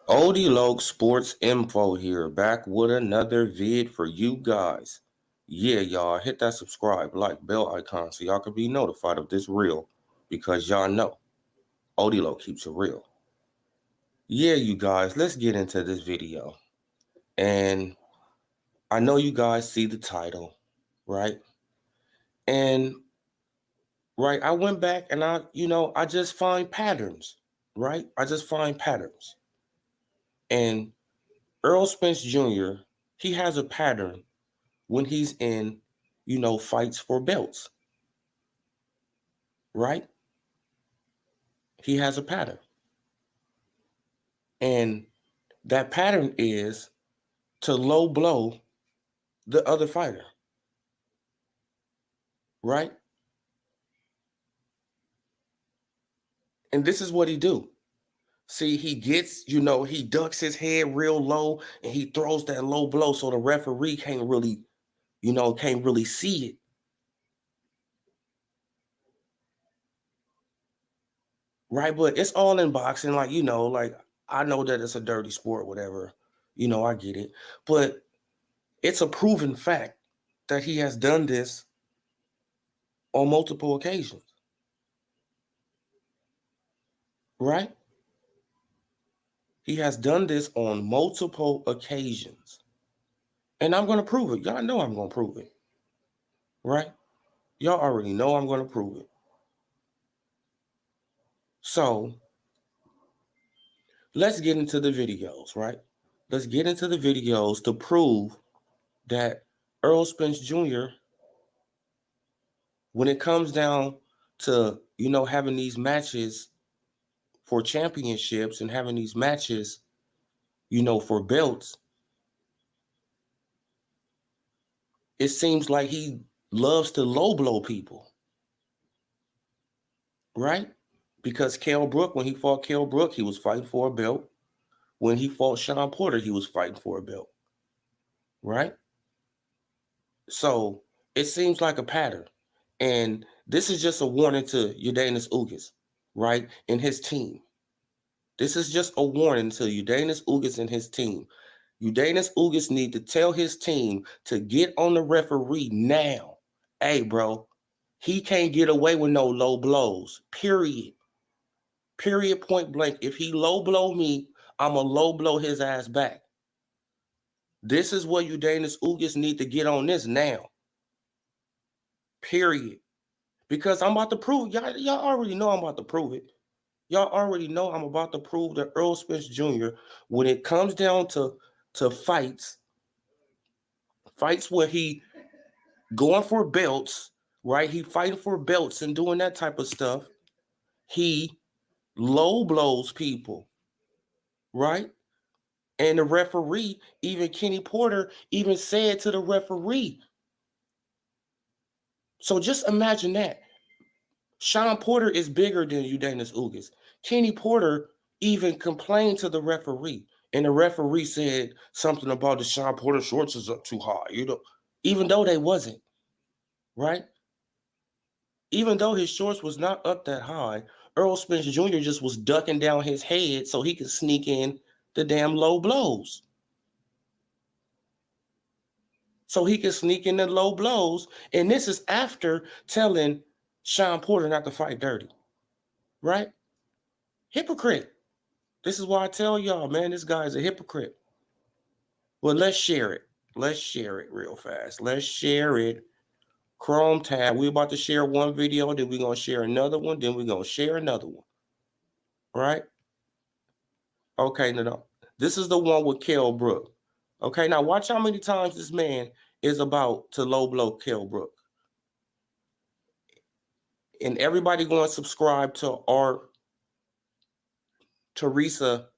Odilog Sports Info here, back with another vid for you guys. Yeah, y'all, hit that subscribe, like, bell icon so y'all can be notified of this reel because y'all know Odilog keeps it real. Yeah, you guys, let's get into this video. And I know you guys see the title, right? And right, I went back and I just find patterns, right? I just find patterns. And Earl Spence Jr., he has a pattern when he's in, fights for belts, right? He has a pattern. And that pattern is to low blow the other fighter, right? And this is what he do. See, he gets, he ducks his head real low and he throws that low blow so the referee can't really see it. Right, but it's all in boxing, like I know that it's a dirty sport, whatever. I get it. But it's a proven fact that he has done this on multiple occasions. Right? He has done this on multiple occasions. And I'm going to prove it. Y'all know I'm going to prove it. Right? Y'all already know I'm going to prove it. So, let's get into the videos, right? Let's get into the videos to prove that Earl Spence Jr., when it comes down to, having these matches for championships and having these matches, for belts, it seems like he loves to low blow people, right? Because Brook, when he fought Brook, he was fighting for a belt. When he fought Sean Porter, he was fighting for a belt, right? So it seems like a pattern. And this is just a warning to Ugas, right? And his team. This is just a warning to Ugas and his team. Ugas need to tell his team to get on the referee now. Hey, bro, he can't get away with no low blows, period. Period, point blank. If he low blow me, I'm going to low blow his ass back. This is what Ugas need to get on this now. Period. Because I'm about to prove, y'all already know I'm about to prove it. Y'all already know I'm about to prove that Earl Spence Jr., when it comes down to fights where he going for belts, right? He fighting for belts and doing that type of stuff. He low blows people, right? And the referee, even Kenny Porter, even said to the referee. So just imagine that. Sean Porter is bigger than Ugas. Kenny Porter even complained to the referee. And the referee said something about the Sean Porter shorts is up too high, even though they wasn't, right? Even though his shorts was not up that high, Earl Spence Jr. just was ducking down his head so he could sneak in the damn low blows. So he could sneak in the low blows. And this is after telling Sean Porter not to fight dirty, right? Hypocrite. This is why I tell y'all, man, this guy is a hypocrite. Well, let's share it. Let's share it real fast. Let's share it. Chrome tab. We're about to share one video, then we're going to share another one, then we're going to share another one. Right? Okay, no. This is the one with Brook. Okay, now watch how many times this man is about to low blow Brook. And everybody going to subscribe to our Teresa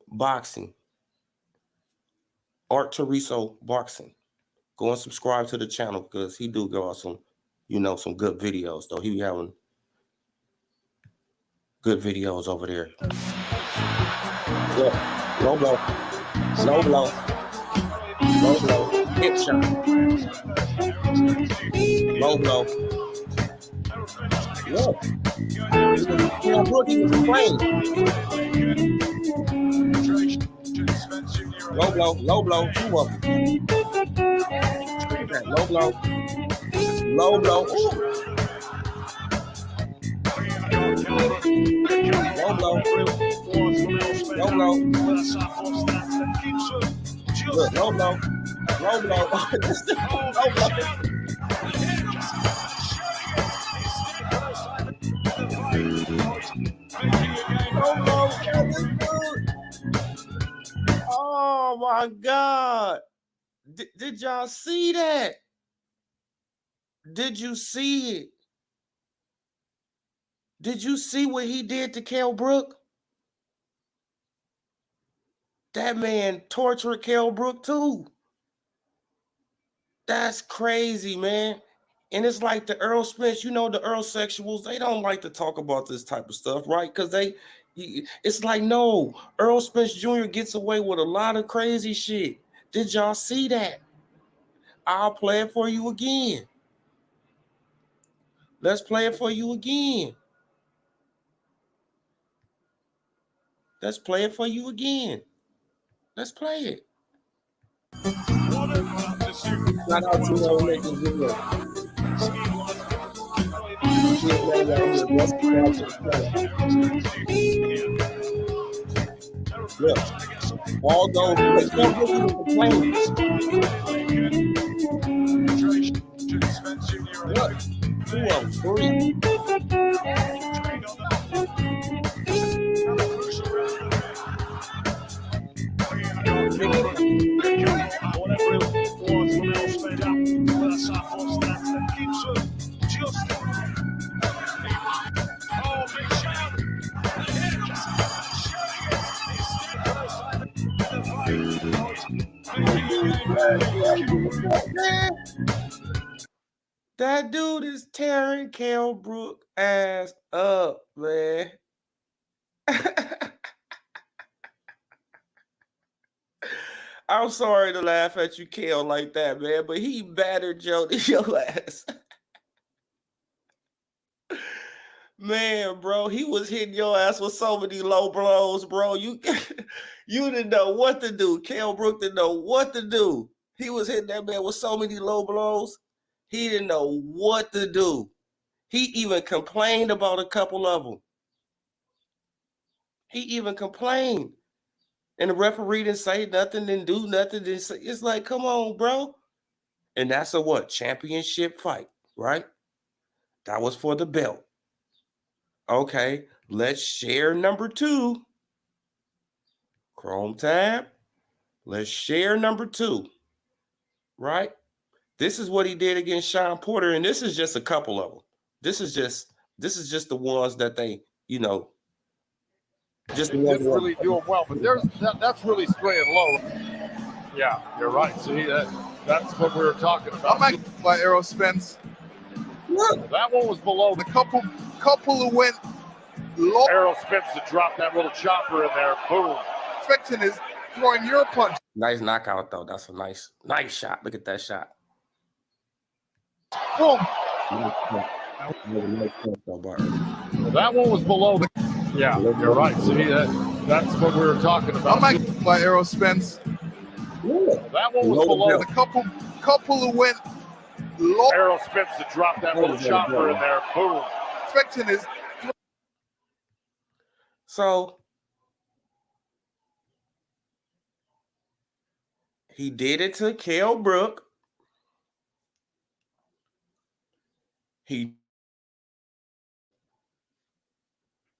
Boxing. Art Teresa Boxing. Go and subscribe to the channel because he do go out some, some good videos though. He be having good videos over there. Yeah, low blow, low blow, low blow, hip shot, low blow. Look, Brook, he was playing. Low blow, low blow, 2 of them. Look at that, low blow. Low blow. Ooh. Low blow. Low blow. Look, low blow. Low blow. Low blow. Oh my God. Did y'all see that? Did you see it? Did you see what he did to Kell Brook? That man tortured Kell Brook too. That's crazy, man. And it's like the Earl Spence, you know, the Earl sexuals, they don't like to talk about this type of stuff, right? Because it's like, no, Earl Spence Jr. gets away with a lot of crazy shit. Did y'all see that? I'll play it for you again. Let's play it for you again. Let's play it for you again. Let's play it. Shout out to y'all making video. Look, all those they can't get you to complain. Look, 2 of 3. That dude is tearing Kell Brook ass up, man. I'm sorry to laugh at you, Kell, like that, man, but he battered Jody your ass. Man, bro, he was hitting your ass with so many low blows, bro. You didn't know what to do. Kell Brook didn't know what to do. He was hitting that man with so many low blows. He didn't know what to do. He even complained about a couple of them. He even complained. And the referee didn't say nothing, didn't do nothing. It's like, come on, bro. And that's a what? Championship fight, right? That was for the belt. Okay, let's share number 2. Chrome tab. Let's share number 2, right? This is what he did against Sean Porter, and this is just a couple of them. This is just the ones that they, you know, just the ones really doing well. But that's really spraying low. Yeah, you're right. See, that's what we were talking about. I'm not by Errol Spence. Look, that one was below the couple who went low. Errol Spence to drop that little chopper in there. Boom. Expecting is throwing your punch. Nice knockout though. That's a nice shot. Look at that shot. Boom. That one was below the. Yeah, you're right. See, that's what we were talking about. I'm not by Errol Spence. That one was below the couple who went low. Errol Spence to drop that little chopper in there. Boom. Expecting is. So he did it to Kell Brook.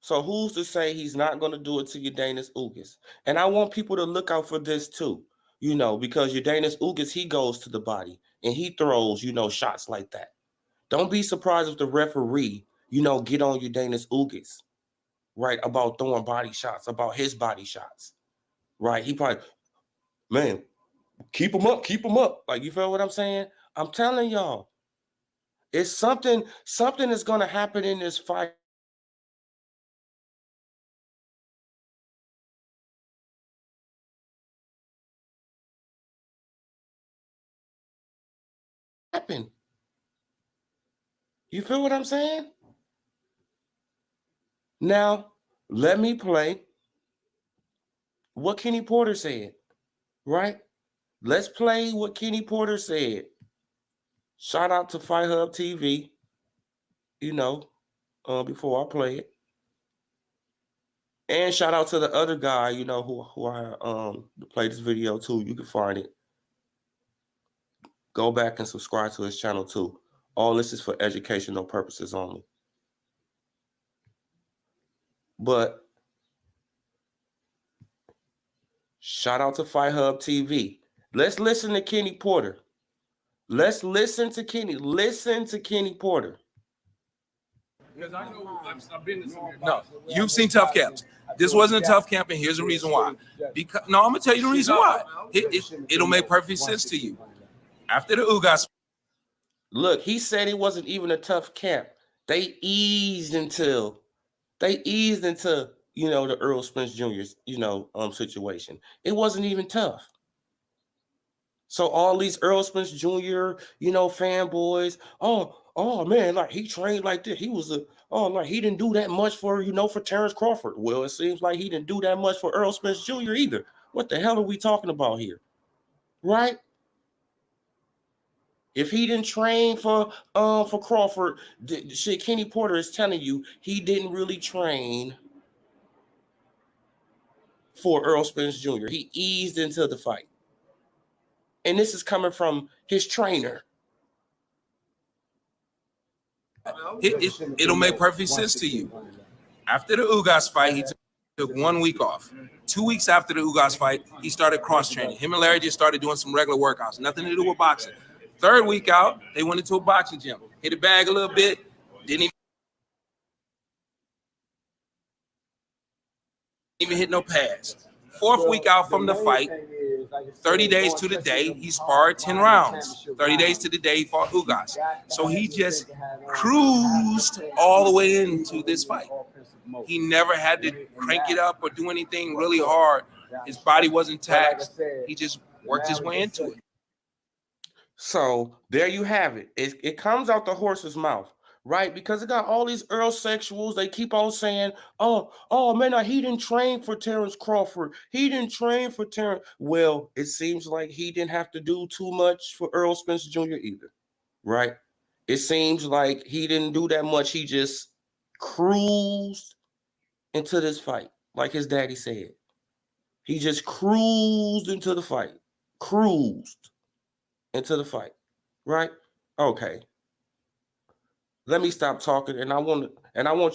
So who's to say he's not going to do it to Ugas Ugas? And I want people to look out for this too, you know, because Ugas Ugas, he goes to the body and he throws, you know, shots like that. Don't be surprised if the referee, you know, get on Ugas Ugas, right, about throwing body shots, about his body shots, right? He probably, man, keep him up. Like, you feel what I'm saying? I'm telling y'all, it's something is going to happen in this fight. Happen. You feel what I'm saying? Now, let me play what Kenny Porter said. right? Let's play what Kenny Porter said. Shout out to Fight Hub TV, before I play it. And shout out to the other guy, who I played this video too. You can find it. Go back and subscribe to his channel too. All this is for educational purposes only. But shout out to Fight Hub TV. Let's listen to Kenny Porter. Let's listen to Kenny. Listen to Kenny Porter. Because I know I've been to some. No, you've seen tough camps. This wasn't a tough camp, and here's the reason why. Because I'm gonna tell you the reason why. It'll make perfect sense to you. After the Ugas, look, he said it wasn't even a tough camp. They eased into the Earl Spence Jr.'s situation. It wasn't even tough. So all these Earl Spence Jr. fanboys, oh man, like he trained like this. He was like he didn't do that much for Terrence Crawford. Well, it seems like he didn't do that much for Earl Spence Jr. either. What the hell are we talking about here? Right? If he didn't train for Crawford, shit, Kenny Porter is telling you he didn't really train for Earl Spence Jr. He eased into the fight. And this is coming from his trainer. it'll make perfect sense to you. After the Ugas fight, he took 1 week off. 2 weeks after the Ugas fight, he started cross-training. Him and Larry just started doing some regular workouts, nothing to do with boxing. Third week out, they went into a boxing gym, hit a bag a little bit, didn't even hit no pads. Fourth week out from the fight, 30 days to the day, he sparred 10 rounds. 30 days to the day, he fought Ugas. So he just cruised all the way into this fight. He never had to crank it up or do anything really hard. His body wasn't taxed. He just worked his way into it. So there you have it. It comes out the horse's mouth, right? Because it got all these Earl sexuals. They keep on saying, oh man, he didn't train for Terrence Crawford. He didn't train for Terrence. Well, it seems like he didn't have to do too much for Earl Spence Jr. either, right? It seems like he didn't do that much. He just cruised into this fight, like his daddy said. He just cruised into the fight. Cruised into the fight, right? Okay. Let me stop talking, and I want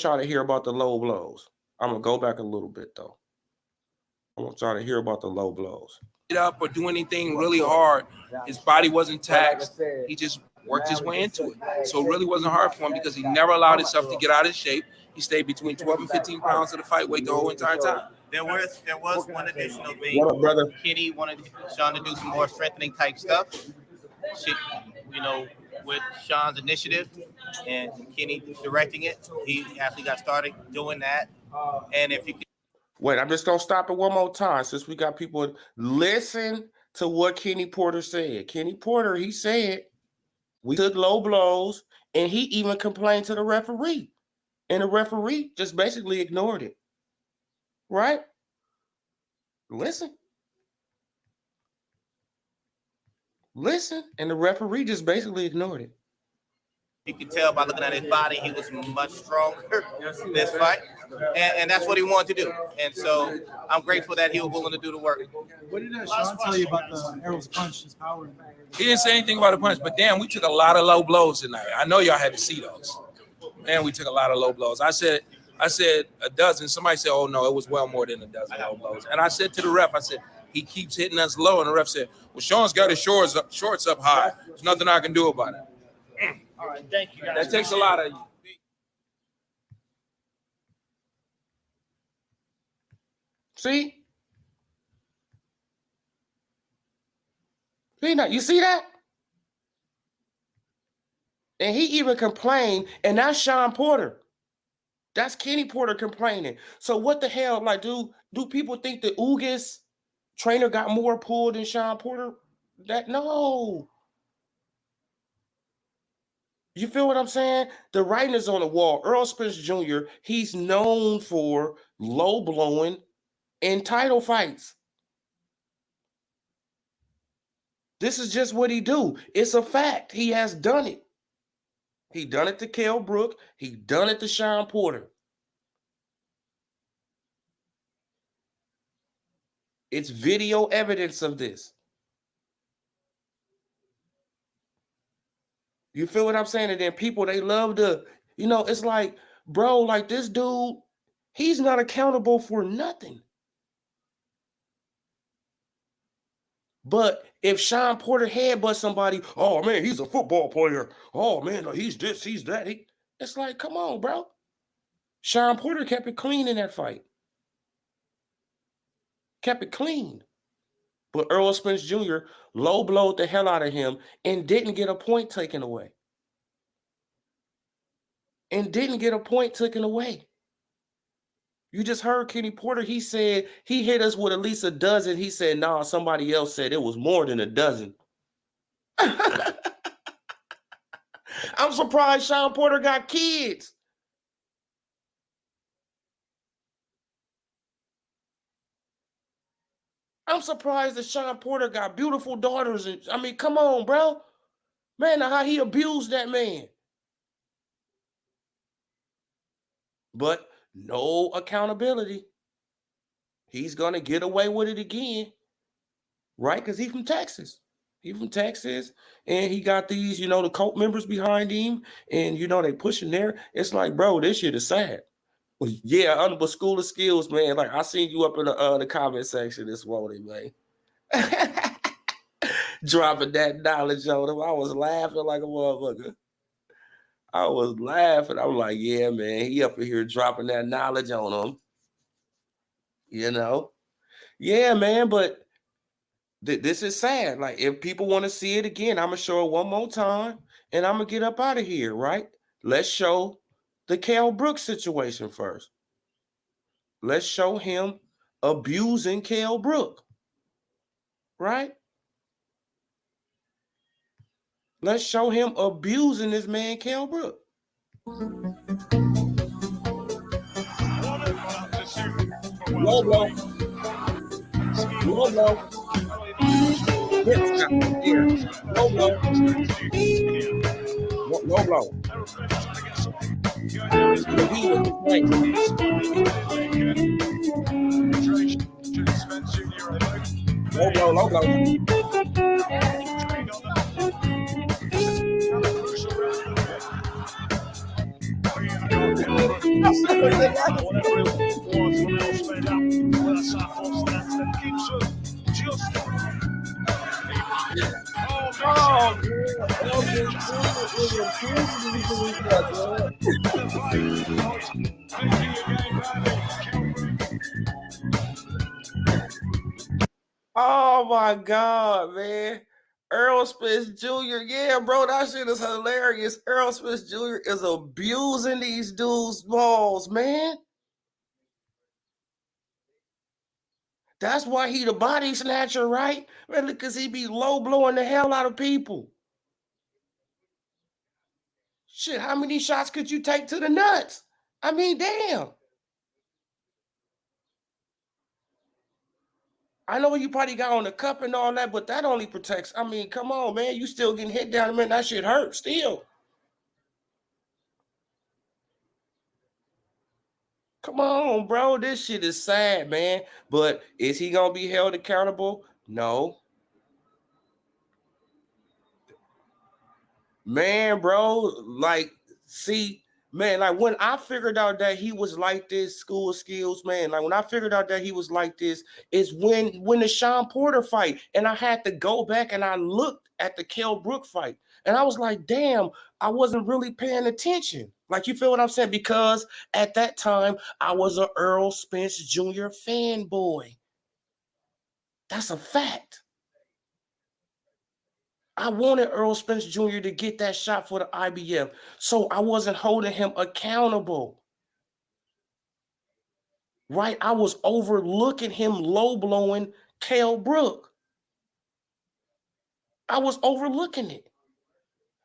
y'all to hear about the low blows. I'm gonna go back a little bit though. I want y'all to hear about the low blows. Up or do anything really hard. His body wasn't taxed. He just worked his way into it. So it really wasn't hard for him because he never allowed himself to get out of shape. He stayed between 12 and 15 pounds of the fight weight the whole entire time. There was one additional thing. What up, brother? Kenny wanted Sean to do some more strengthening type stuff. Shit, with Sean's initiative and Kenny directing it, he actually got started doing that. And if you could Wait, I'm just gonna stop it one more time since we got people. Listen to what Kenny Porter said. Kenny Porter, he said we took low blows, and he even complained to the referee, and the referee just basically ignored it. Right? Listen, and the referee just basically ignored it. You could tell by looking at his body, he was much stronger this fight. And that's what he wanted to do. And so I'm grateful that he was willing to do the work. What did Sean tell you about the Errol's punch, his power? He didn't say anything about the punch, but damn, we took a lot of low blows tonight. I know y'all had to see those. Man, we took a lot of low blows. I said a dozen. Somebody said, oh no, it was well more than a dozen low blows. And I said to the ref, I said, he keeps hitting us low. And the ref said, well, Sean's got his shorts up high. There's nothing I can do about it. All right, thank you guys. That takes a lot of you. See? You see that? And he even complained, and that's Sean Porter. That's Kenny Porter complaining. So what the hell? Like, do people think the Ugas trainer got more pull than Sean Porter? No. You feel what I'm saying? The writing is on the wall. Earl Spence Jr., he's known for low blowing in title fights. This is just what he do. It's a fact. He has done it. He done it to Kell Brook. He done it to Sean Porter. It's video evidence of this. You feel what I'm saying? And then people, they love to, it's like, bro, like this dude, he's not accountable for nothing. But if Sean Porter headbutts somebody, oh man, he's a football player. Oh man, he's this, he's that. It's like, come on, bro. Sean Porter kept it clean in that fight. Kept it clean. But Earl Spence Jr. low blowed the hell out of him and didn't get a point taken away. You just heard Kenny Porter. He said he hit us with at least a dozen. He said, nah, somebody else said it was more than a dozen. I'm surprised Sean Porter got kids. I'm surprised that Sean Porter got beautiful daughters. And I mean, come on, bro. Man, how he abused that man. But no accountability. He's going to get away with it again, right? Because he's from Texas. And he got these, the cult members behind him, and, they pushing there. It's like, bro, this shit is sad. Well, yeah, under School of Skills, man. Like, I seen you up in the comment section this morning, man. Dropping that knowledge on him. I was laughing like a motherfucker. I'm like, yeah, man, he up in here dropping that knowledge on him. Yeah, man, but this is sad. Like, if people want to see it again, I'm going to show it one more time, and I'm going to get up out of here, right? Let's show the Kell Brook situation first. Let's show him abusing Kell Brook, right? Let's show him abusing this man, Kell Brook. Low blow. Low blow. Low blow. Low blow. Low blow. Oh my God, man. Earl Spence Jr. Yeah, bro, that shit is hilarious. Earl Spence Jr. is abusing these dudes' balls, man. That's why he the body snatcher, right? Man, because he be low blowing the hell out of people. Shit, how many shots could you take to the nuts? I mean, damn. I know you probably got on the cup and all that, but that only protects. I mean, come on, man. You still getting hit down, man. That shit hurt still. Come on, bro. This shit is sad, man. But is he going to be held accountable? No. Man, bro, like, see, man, like when I figured out that he was like this, School of Skills, man, like when I figured out that he was like this is when the Sean Porter fight, and I had to go back and I looked at the Kell Brook fight, and I was like, damn, I wasn't really paying attention. Like, you feel what I'm saying? Because at that time, I was a Earl Spence Jr. fanboy. That's a fact. I wanted Earl Spence Jr. to get that shot for the IBF, so I wasn't holding him accountable. Right? I was overlooking him low-blowing Kell Brook. I was overlooking it.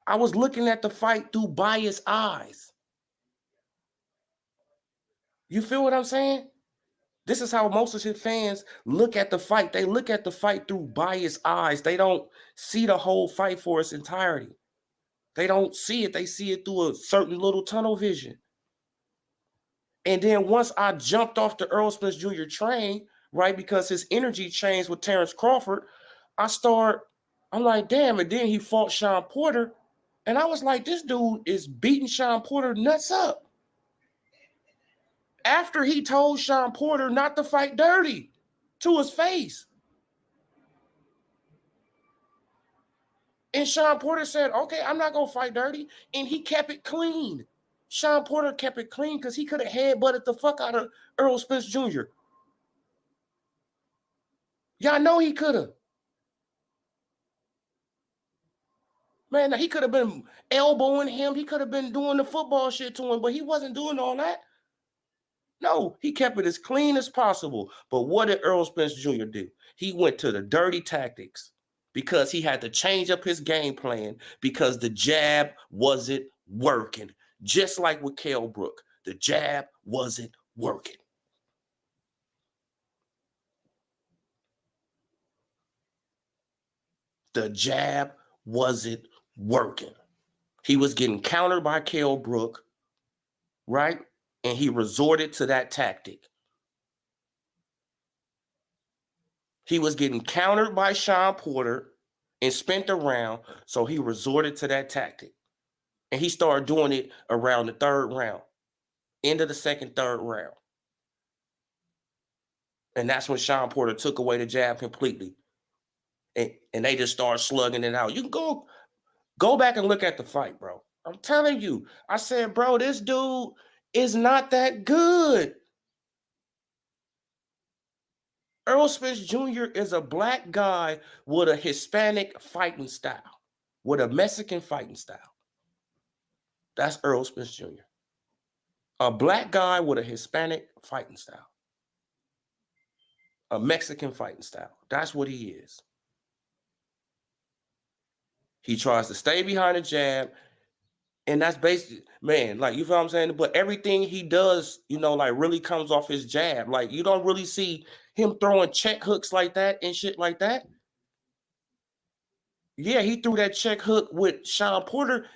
I was looking at the fight through biased eyes. You feel what I'm saying? This is how most of his fans look at the fight. They look at the fight through biased eyes. They don't see the whole fight for its entirety. They don't see it. They see it through a certain little tunnel vision. And then once I jumped off the Earl Spence Jr. train, right, because his energy changed with Terrence Crawford, I'm like, damn. And then he fought Sean Porter. And I was like, this dude is beating Sean Porter nuts up. After he told Sean Porter not to fight dirty to his face. And Sean Porter said, okay, I'm not going to fight dirty. And he kept it clean. Sean Porter kept it clean because he could have headbutted the fuck out of Earl Spence Jr. Y'all know he could have. Man, he could have been elbowing him. He could have been doing the football shit to him, but he wasn't doing all that. No, he kept it as clean as possible. But what did Earl Spence Jr. do? He went to the dirty tactics because he had to change up his game plan because the jab wasn't working. Just like with Kell Brook, the jab wasn't working. The jab wasn't working. He was getting countered by Kell Brook, right? And he resorted to that tactic. He was getting countered by Sean Porter and spent the round, so he resorted to that tactic. And he started doing it around the third round, end of the second, third round. And that's when Sean Porter took away the jab completely. And they just started slugging it out. You can go back and look at the fight, bro. I'm telling you. I said, bro, this dude is not that good. Earl Spence Jr. is a black guy with a Hispanic fighting style, with a Mexican fighting style. That's Earl Spence Jr. A black guy with a Hispanic fighting style. A Mexican fighting style. That's what he is. He tries to stay behind the jab. And that's basically, man, like, you feel what I'm saying? But everything he does, like really comes off his jab. Like, you don't really see him throwing check hooks like that and shit like that. Yeah, he threw that check hook with Sean Porter.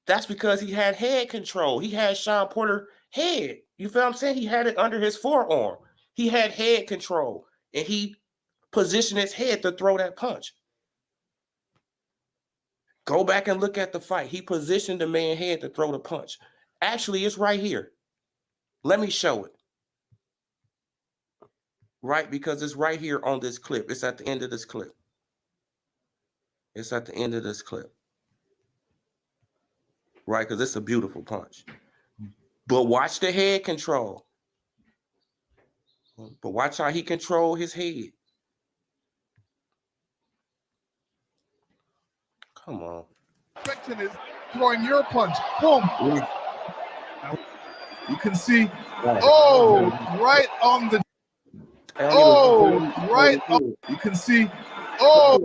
That's because he had head control. He had Sean Porter head. You feel what I'm saying? He had it under his forearm. He had head control. And he positioned his head to throw that punch. Go back and look at the fight. He positioned the man's head to throw the punch. Actually, it's right here. Let me show it. Right? Because it's right here on this clip. It's at the end of this clip. It's at the end of this clip. Right? Because it's a beautiful punch. But watch the head control. But watch how he controlled his head. Come on. Perfection is throwing your punch. Boom. You can see. Oh, right on the. Oh, right on. You can see. Oh,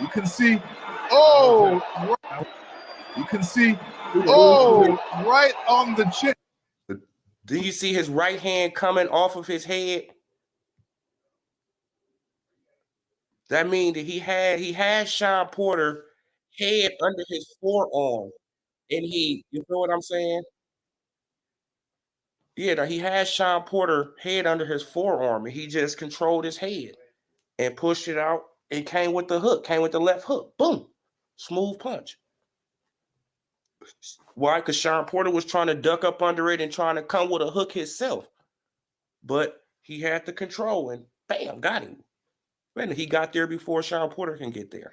you can see. Oh, you can see. Oh, right on the chin. Do you see his right hand coming off of his head? That means that he had Sean Porter head under his forearm. And you feel what I'm saying? Yeah, he had Sean Porter head under his forearm, and he just controlled his head and pushed it out and came with the hook, came with the left hook. Boom. Smooth punch. Why? Because Sean Porter was trying to duck up under it and trying to come with a hook himself. But he had the control and bam, got him. Man, he got there before Sean Porter can get there.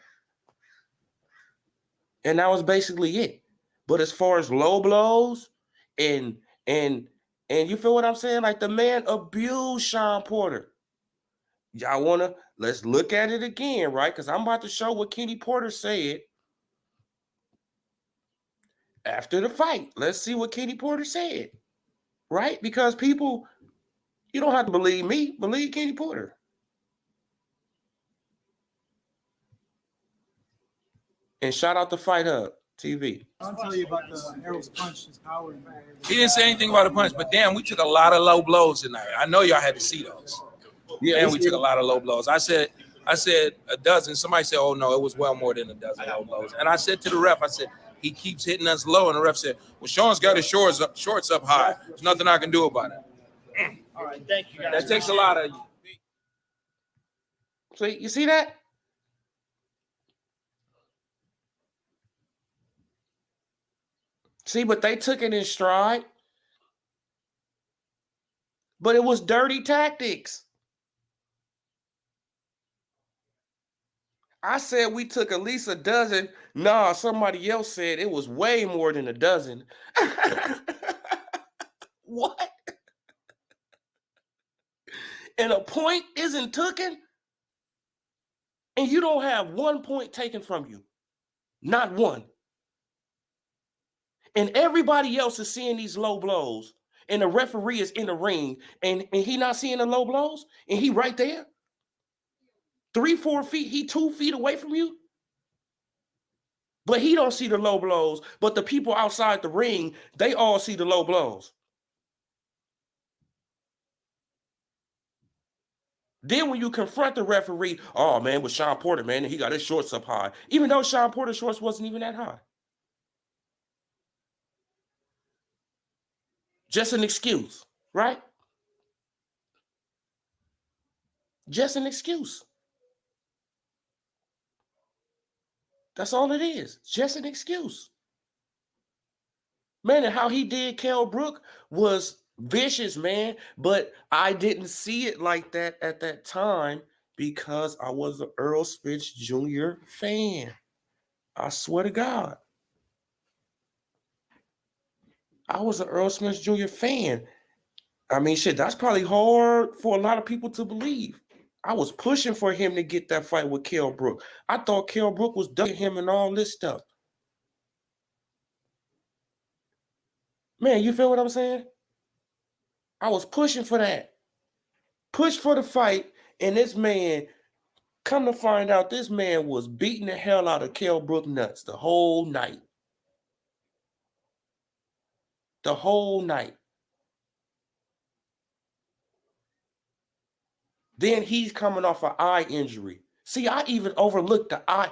And that was basically it. But as far as low blows and you feel what I'm saying? Like, the man abused Sean Porter. Y'all let's look at it again, right? Because I'm about to show what Kenny Porter said after the fight. Let's see what Kenny Porter said, right? Because people, you don't have to believe me. Believe Kenny Porter. And shout out to Fight Hub. TV. I'll tell you about the Errol's punch, his power. He didn't say anything about a punch, but damn, we took a lot of low blows tonight. I know y'all had to see those. Yeah, Man, we took a lot of low blows. I said a dozen. Somebody said, oh no, it was well more than a dozen low blows. And I said to the ref, I said, he keeps hitting us low. And the ref said, well, Sean's got his shorts up high. There's nothing I can do about it. All right, thank you guys. That takes a lot of you. So you see that? See, but they took it in stride. But it was dirty tactics. I said we took at least a dozen. Nah, somebody else said it was way more than a dozen. What? And a point isn't taken? And you don't have 1 point taken from you. Not one. And everybody else is seeing these low blows. And the referee is in the ring. And he not seeing the low blows? And he right there? 3-4 feet, he 2 feet away from you? But he don't see the low blows. But the people outside the ring, they all see the low blows. Then when you confront the referee, oh man, with Sean Porter, man, he got his shorts up high. Even though Sean Porter's shorts wasn't even that high. Just an excuse, right? Just an excuse. That's all it is. Just an excuse. Man, and how he did Kell Brook was vicious, man. But I didn't see it like that at that time because I was an Earl Spence Jr. fan. I swear to God. I was an Earl Spence Jr. fan. I mean, shit, that's probably hard for a lot of people to believe. I was pushing for him to get that fight with Kell Brook. I thought Kell Brook was ducking him and all this stuff. Man, you feel what I'm saying? I was pushing for that. Push for the fight, and this man, come to find out, this man was beating the hell out of Kell Brook nuts the whole night. The whole night. Then he's coming off an eye injury. See, I even overlooked the eye.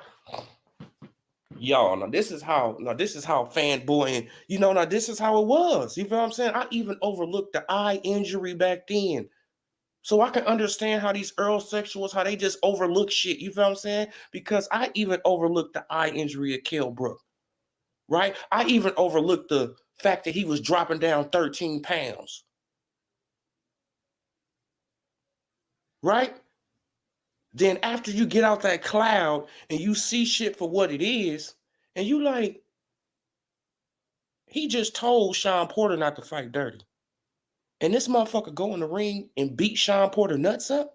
Y'all, now this is how fanboying, now this is how it was. You feel what I'm saying? I even overlooked the eye injury back then. So I can understand how these Earl sexuals, how they just overlook shit. You feel what I'm saying? Because I even overlooked the eye injury of Kell Brook. Right? I even overlooked the fact that he was dropping down 13 pounds. Right? Then after you get out that cloud and you see shit for what it is, and you like, he just told Sean Porter not to fight dirty. And this motherfucker go in the ring and beat Sean Porter nuts up?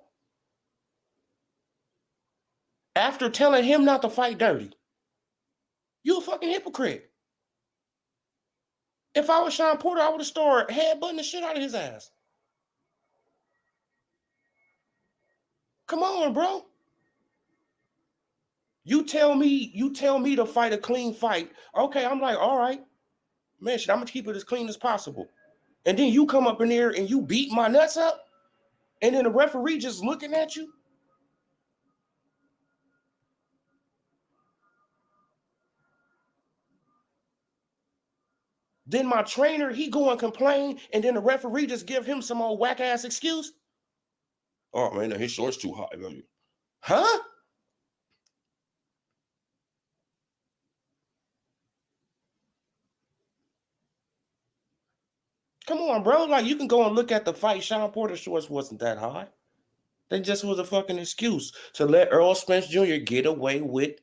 After telling him not to fight dirty. You a fucking hypocrite. If I was Sean Porter, I would have started headbutting the shit out of his ass. Come on, bro. You tell me to fight a clean fight. Okay, I'm like, all right. Man, shit, I'm gonna keep it as clean as possible. And then you come up in there and you beat my nuts up, and then the referee just looking at you. Then my trainer, he go and complain, and then the referee just give him some old whack-ass excuse. Oh, man, his short's too high, baby. Huh? Come on, bro. Like, you can go and look at the fight. Sean Porter's shorts wasn't that high. They just was a fucking excuse to let Earl Spence Jr. get away with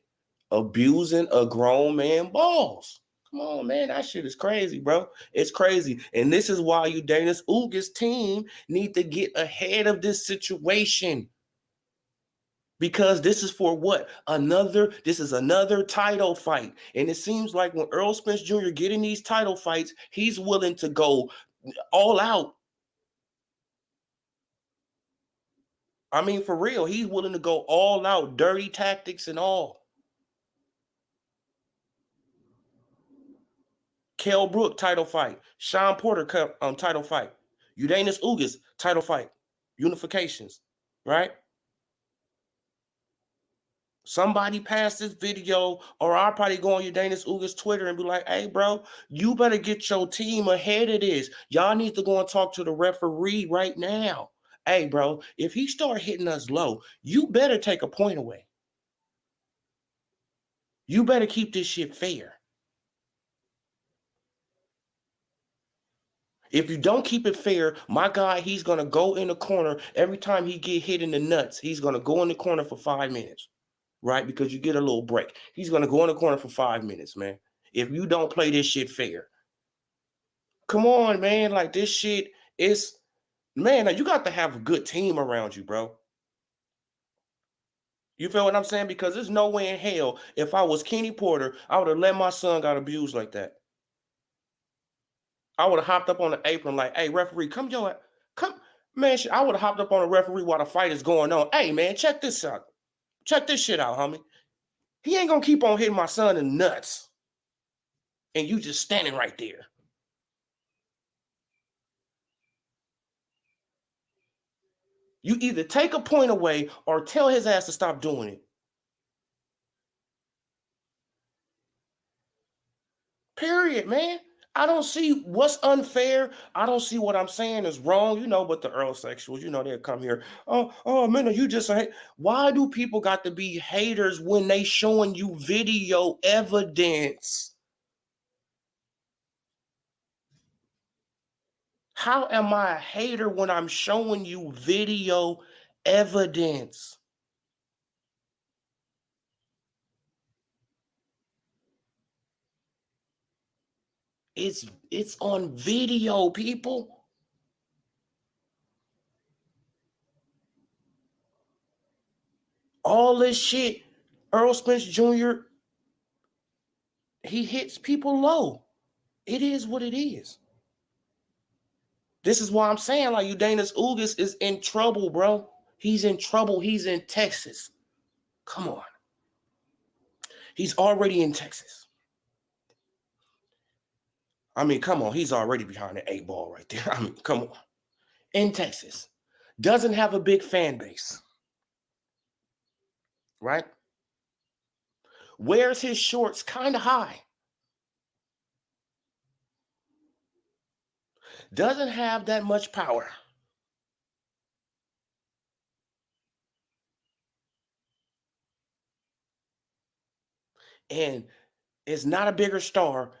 abusing a grown man balls. Come on, man. That shit is crazy, bro. It's crazy. And this is why Ugas Ugas team need to get ahead of this situation. Because this is for what? This is another title fight. And it seems like when Earl Spence Jr. getting these title fights, he's willing to go all out. I mean, for real, he's willing to go all out, dirty tactics and all. Kell Brook title fight. Sean Porter title fight. Ugas Ugas title fight. Unifications, right? Somebody pass this video, or I'll probably go on Ugas Ugas Twitter and be like, hey, bro, you better get your team ahead of this. Y'all need to go and talk to the referee right now. Hey, bro, if he start hitting us low, you better take a point away. You better keep this shit fair. If you don't keep it fair, my guy, he's going to go in the corner. Every time he get hit in the nuts, he's going to go in the corner for 5 minutes, right? Because you get a little break. He's going to go in the corner for 5 minutes, man. If you don't play this shit fair. Come on, man. Like, this shit is, man, you got to have a good team around you, bro. You feel what I'm saying? Because there's no way in hell, if I was Kenny Porter, I would have let my son got abused like that. I would have hopped up on the apron like, hey, referee, come. Man, I would have hopped up on the referee while the fight is going on. Hey, man, check this out. Check this shit out, homie. He ain't going to keep on hitting my son in the nuts. And you just standing right there. You either take a point away or tell his ass to stop doing it. Period, man. I don't see what's unfair. I don't see what I'm saying is wrong, but the Earl sexuals, they'll come here. Oh, man, you just hate. Why do people got to be haters when they showing you video evidence? How am I a hater when I'm showing you video evidence? It's on video, people. All this shit, Earl Spence Jr., he hits people low. It is what it is. This is why I'm saying, like, Ugas Ugas is in trouble, bro. He's in trouble. He's in Texas. Come on. He's already in Texas. I mean, come on. He's already behind the 8 ball right there. I mean, come on. In Texas. Doesn't have a big fan base. Right? Wears his shorts kind of high. Doesn't have that much power. And is not a bigger star.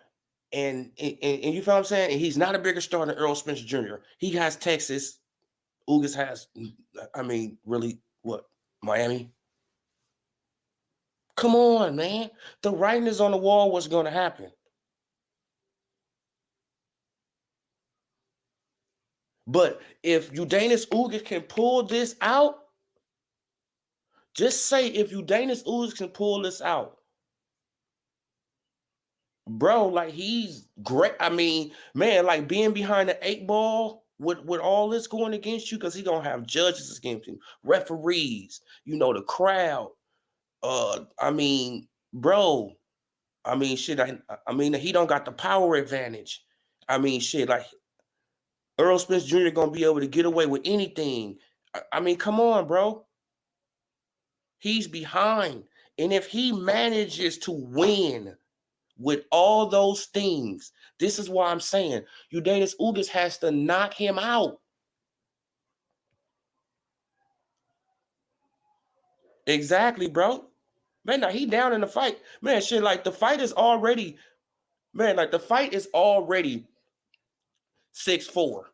And you feel what I'm saying? And he's not a bigger star than Earl Spence Jr. He has Texas. Ugas has, really, what? Miami? Come on, man. The writing is on the wall. What's going to happen? But if Ugas Ugas can pull this out, just say if Ugas Ugas can pull this out, bro, like, he's great. I mean, man, like, being behind the 8 ball with all this going against you, because he's going to have judges against him, referees, the crowd. Bro, shit, he don't got the power advantage. Shit, like, Earl Spence Jr. going to be able to get away with anything. Come on, bro. He's behind. And if he manages to win with all those things, this is why I'm saying Ugas Ugas has to knock him out. Exactly, bro. Man, now he down in the fight. Man, shit, like, the fight is already 6-4.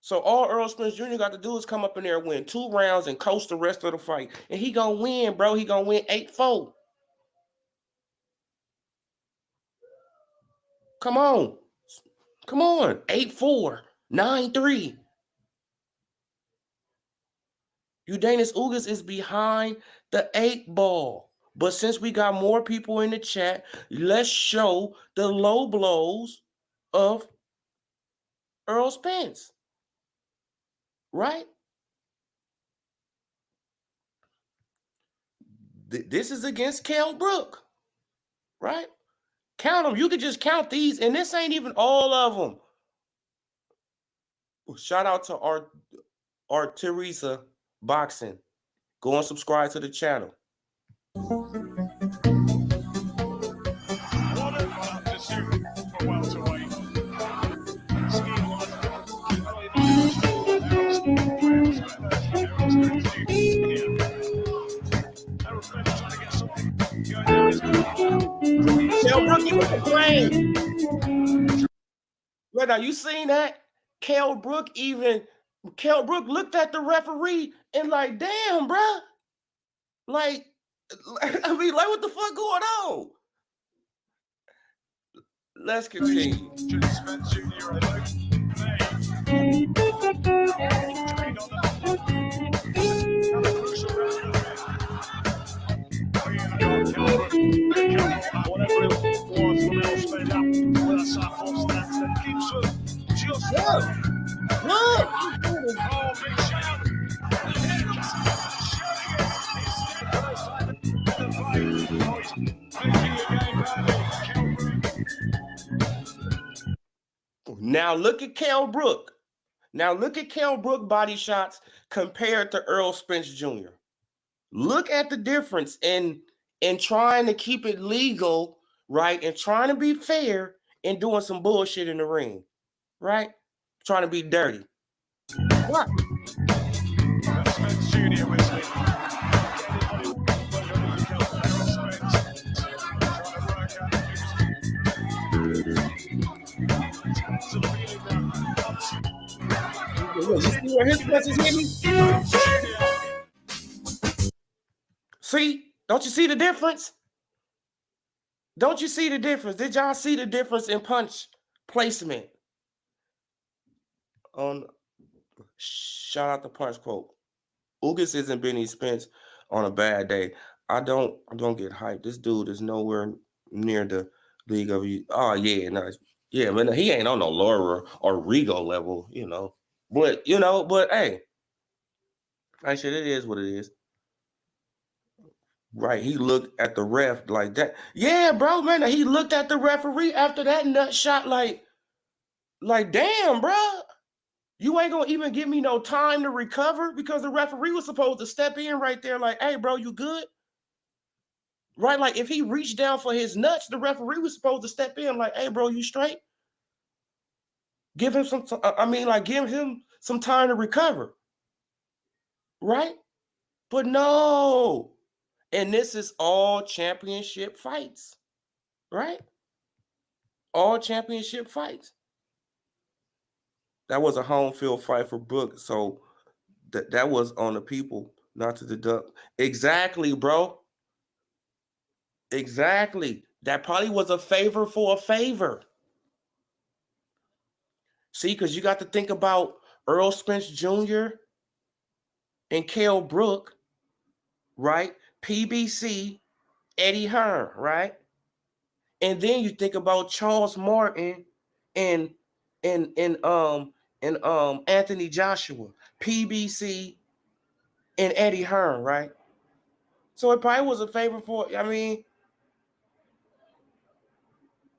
So all Earl Spence Jr. got to do is come up in there and win 2 rounds and coast the rest of the fight. And he going to win, bro. He going to win 8-4. Come on. 8-4. 9-3. Ugas Ugas is behind the 8 ball. But since we got more people in the chat, let's show the low blows of Earl Spence. Right? This is against Kell Brook. right? Count them. You could just count these, and this ain't even all of them. Shout out to our Teresa Boxing. Go and subscribe to the channel. Well, now you seen that? Kell Brook looked at the referee and like, damn, bro. Like, I mean, like, what the fuck going on? Let's continue. Now look at Kell Brook. Now look at Kell Brook body shots compared to Earl Spence Jr. Look at the difference in trying to keep it legal, right? And trying to be fair and doing some bullshit in the ring, right? Trying to be dirty. What? Spence Jr. with me. You see where his press is hitting? See? Don't you see the difference? Don't you see the difference? Did y'all see the difference in punch placement? Shout out the punch quote. Ugas isn't Benny Spence on a bad day. I don't get hyped. This dude is nowhere near the league of you. Oh yeah, nice. Yeah, but he ain't on no Laura or Rigo level, you know. But hey, I said it is what it is. Right, he looked at the ref like that. Yeah, bro, man, he looked at the referee after that nut shot like damn, bro. You ain't gonna even give me no time to recover because the referee was supposed to step in right there like, hey, bro, you good? Right, like if he reached down for his nuts, the referee was supposed to step in like, hey, bro, you straight? Give him some, give him some time to recover. Right? But no. And this is all championship fights. Right? All championship fights. That was a home field fight for Brook. So that was on the people not to deduct. Exactly, bro. Exactly. That probably was a favor for a favor. See, because you got to think about Earl Spence Jr. and Kell Brook, right? PBC, Eddie Hearn, right? And then you think about Charles Martin and Anthony Joshua, PBC and Eddie Hearn, right? So it probably was a favor for,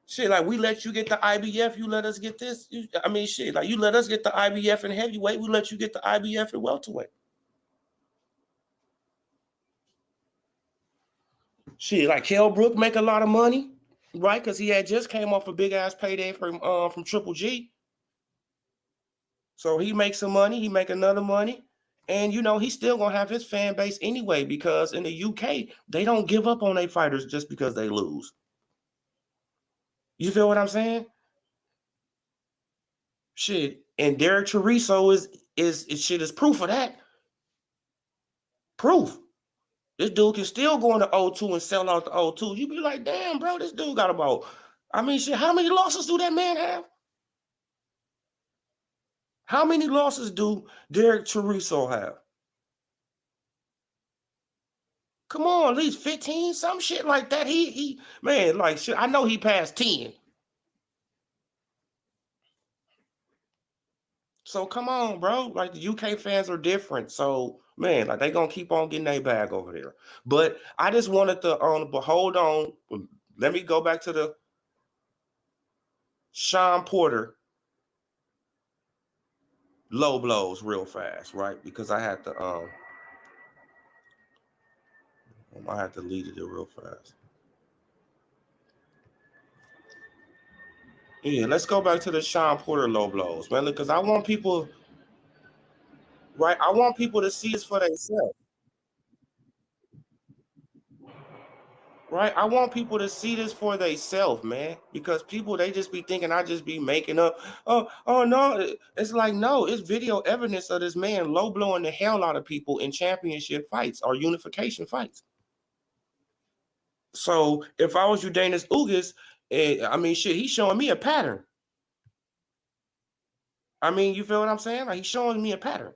shit, like we let you get the IBF, you let us get this. You let us get the IBF in heavyweight, we let you get the IBF in welterweight. Shit, like Kell Brook make a lot of money, right? Because he had just came off a big ass payday from Triple G. So he makes some money, he make another money. And he's still gonna have his fan base anyway, because in the UK, they don't give up on their fighters just because they lose. You feel what I'm saying? Shit. And Derek Chorizo is proof of that. Proof. This dude can still go into O2 and sell out the O2. You be like, damn, bro, this dude got about, shit, how many losses do that man have? How many losses do Derek Chorizo have? Come on, at least 15, some shit like that. He man, like shit, I know he passed 10. So come on, bro. Like the UK fans are different. So man, like they gonna keep on getting their bag over there. But I just wanted to hold on Let me go back to the Sean Porter low blows real fast, right? Because I had to delete it real fast. Yeah, let's go back to the Sean Porter low blows, man. Because I want people, right? I want people to see this for themselves. Right? I want people to see this for themselves, man. Because people, they just be thinking I just be making up. Oh no. It's like, no, it's video evidence of this man low blowing the hell out of people in championship fights or unification fights. So if I was Ugas Ugas, I mean, shit, he's showing me a pattern. I mean, you feel what I'm saying? Like, he's showing me a pattern.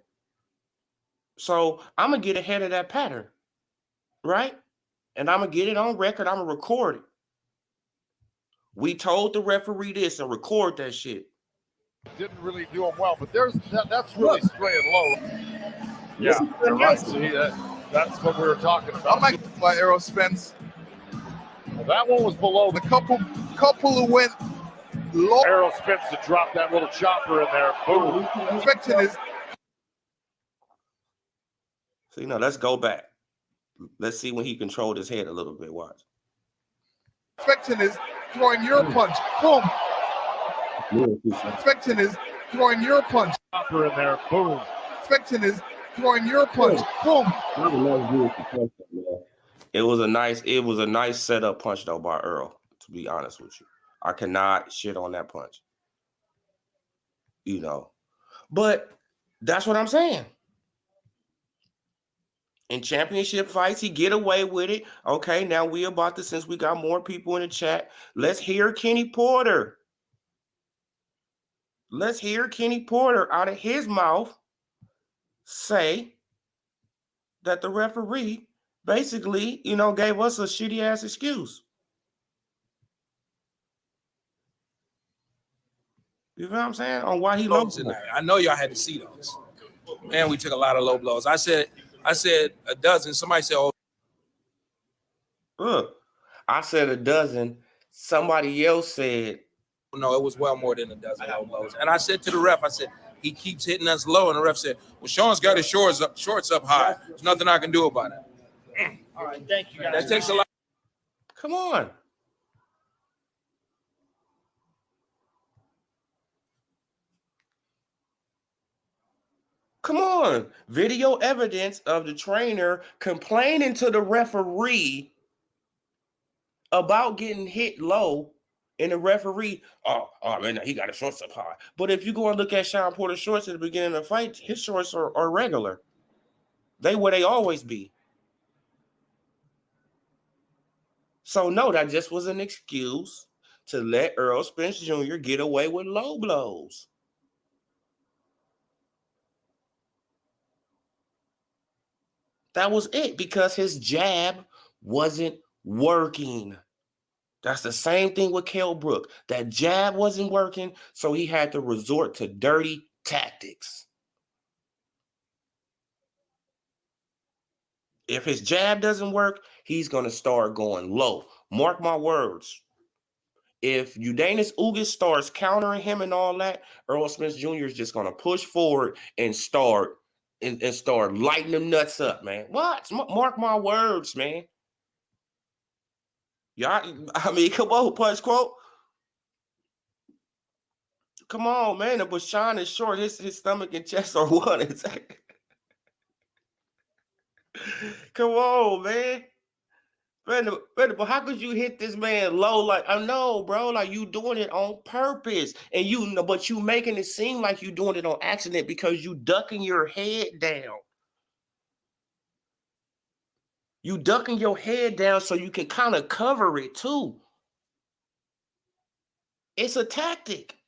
So I'm going to get ahead of that pattern, right? And I'm going to get it on record. I'm going to record it. We told the referee this and record that shit. Didn't really do him well, but that's really straying low. Yeah, you're right. See, that's what we were talking about. I'm like by Errol Spence. Well, that one was below The couple who went low. Errol Spence to drop that little chopper in there. Boom. Expecting is So, let's go back. Let's see when he controlled his head a little bit. Watch. expecting is throwing your punch. Boom. Expecting is throwing your punch. Chopper in there. Boom. Expecting is throwing your punch. Boom. It was a nice setup punch though by Earl, to be honest with you. I cannot shit on that punch. But that's what I'm saying. In championship fights, he get away with it. Okay, now we about to, since we got more people in the chat, let's hear Kenny Porter. Let's hear Kenny Porter out of his mouth say that the referee basically, gave us a shitty ass excuse. You know what I'm saying? On why he low. I know y'all had to see those. Man, we took a lot of low blows. I said a dozen. Somebody said, "Oh, look." I said a dozen. Somebody else said, no, it was well more than a dozen low blows." And I said to the ref, I said, "He keeps hitting us low." And the ref said, "Well, Sean's got his shorts up high. There's nothing I can do about it." All right, thank you guys. That takes a lot. Come on. Come on. Video evidence of the trainer complaining to the referee about getting hit low, and the referee, oh man, he got his shorts up high. But if you go and look at Sean Porter's shorts at the beginning of the fight, his shorts are regular. They where they always be. So no, that just was an excuse to let Earl Spence Jr. get away with low blows. That was it, because his jab wasn't working. That's the same thing with Kell Brook. That jab wasn't working, so he had to resort to dirty tactics. If his jab doesn't work, he's going to start going low. Mark my words. If Ugas Ugas starts countering him and all that, Earl Spence Jr. is just going to push forward and start lighting them nuts up, man. What? Mark my words, man. Y'all, I mean, come on, Punch Quote. Come on, man. But Sean is short. His stomach and chest are one. Come on, man. But how could you hit this man low? Like, I know, bro. Like, you doing it on purpose, and but you making it seem like you doing it on accident because you ducking your head down. You ducking your head down so you can kind of cover it too. It's a tactic.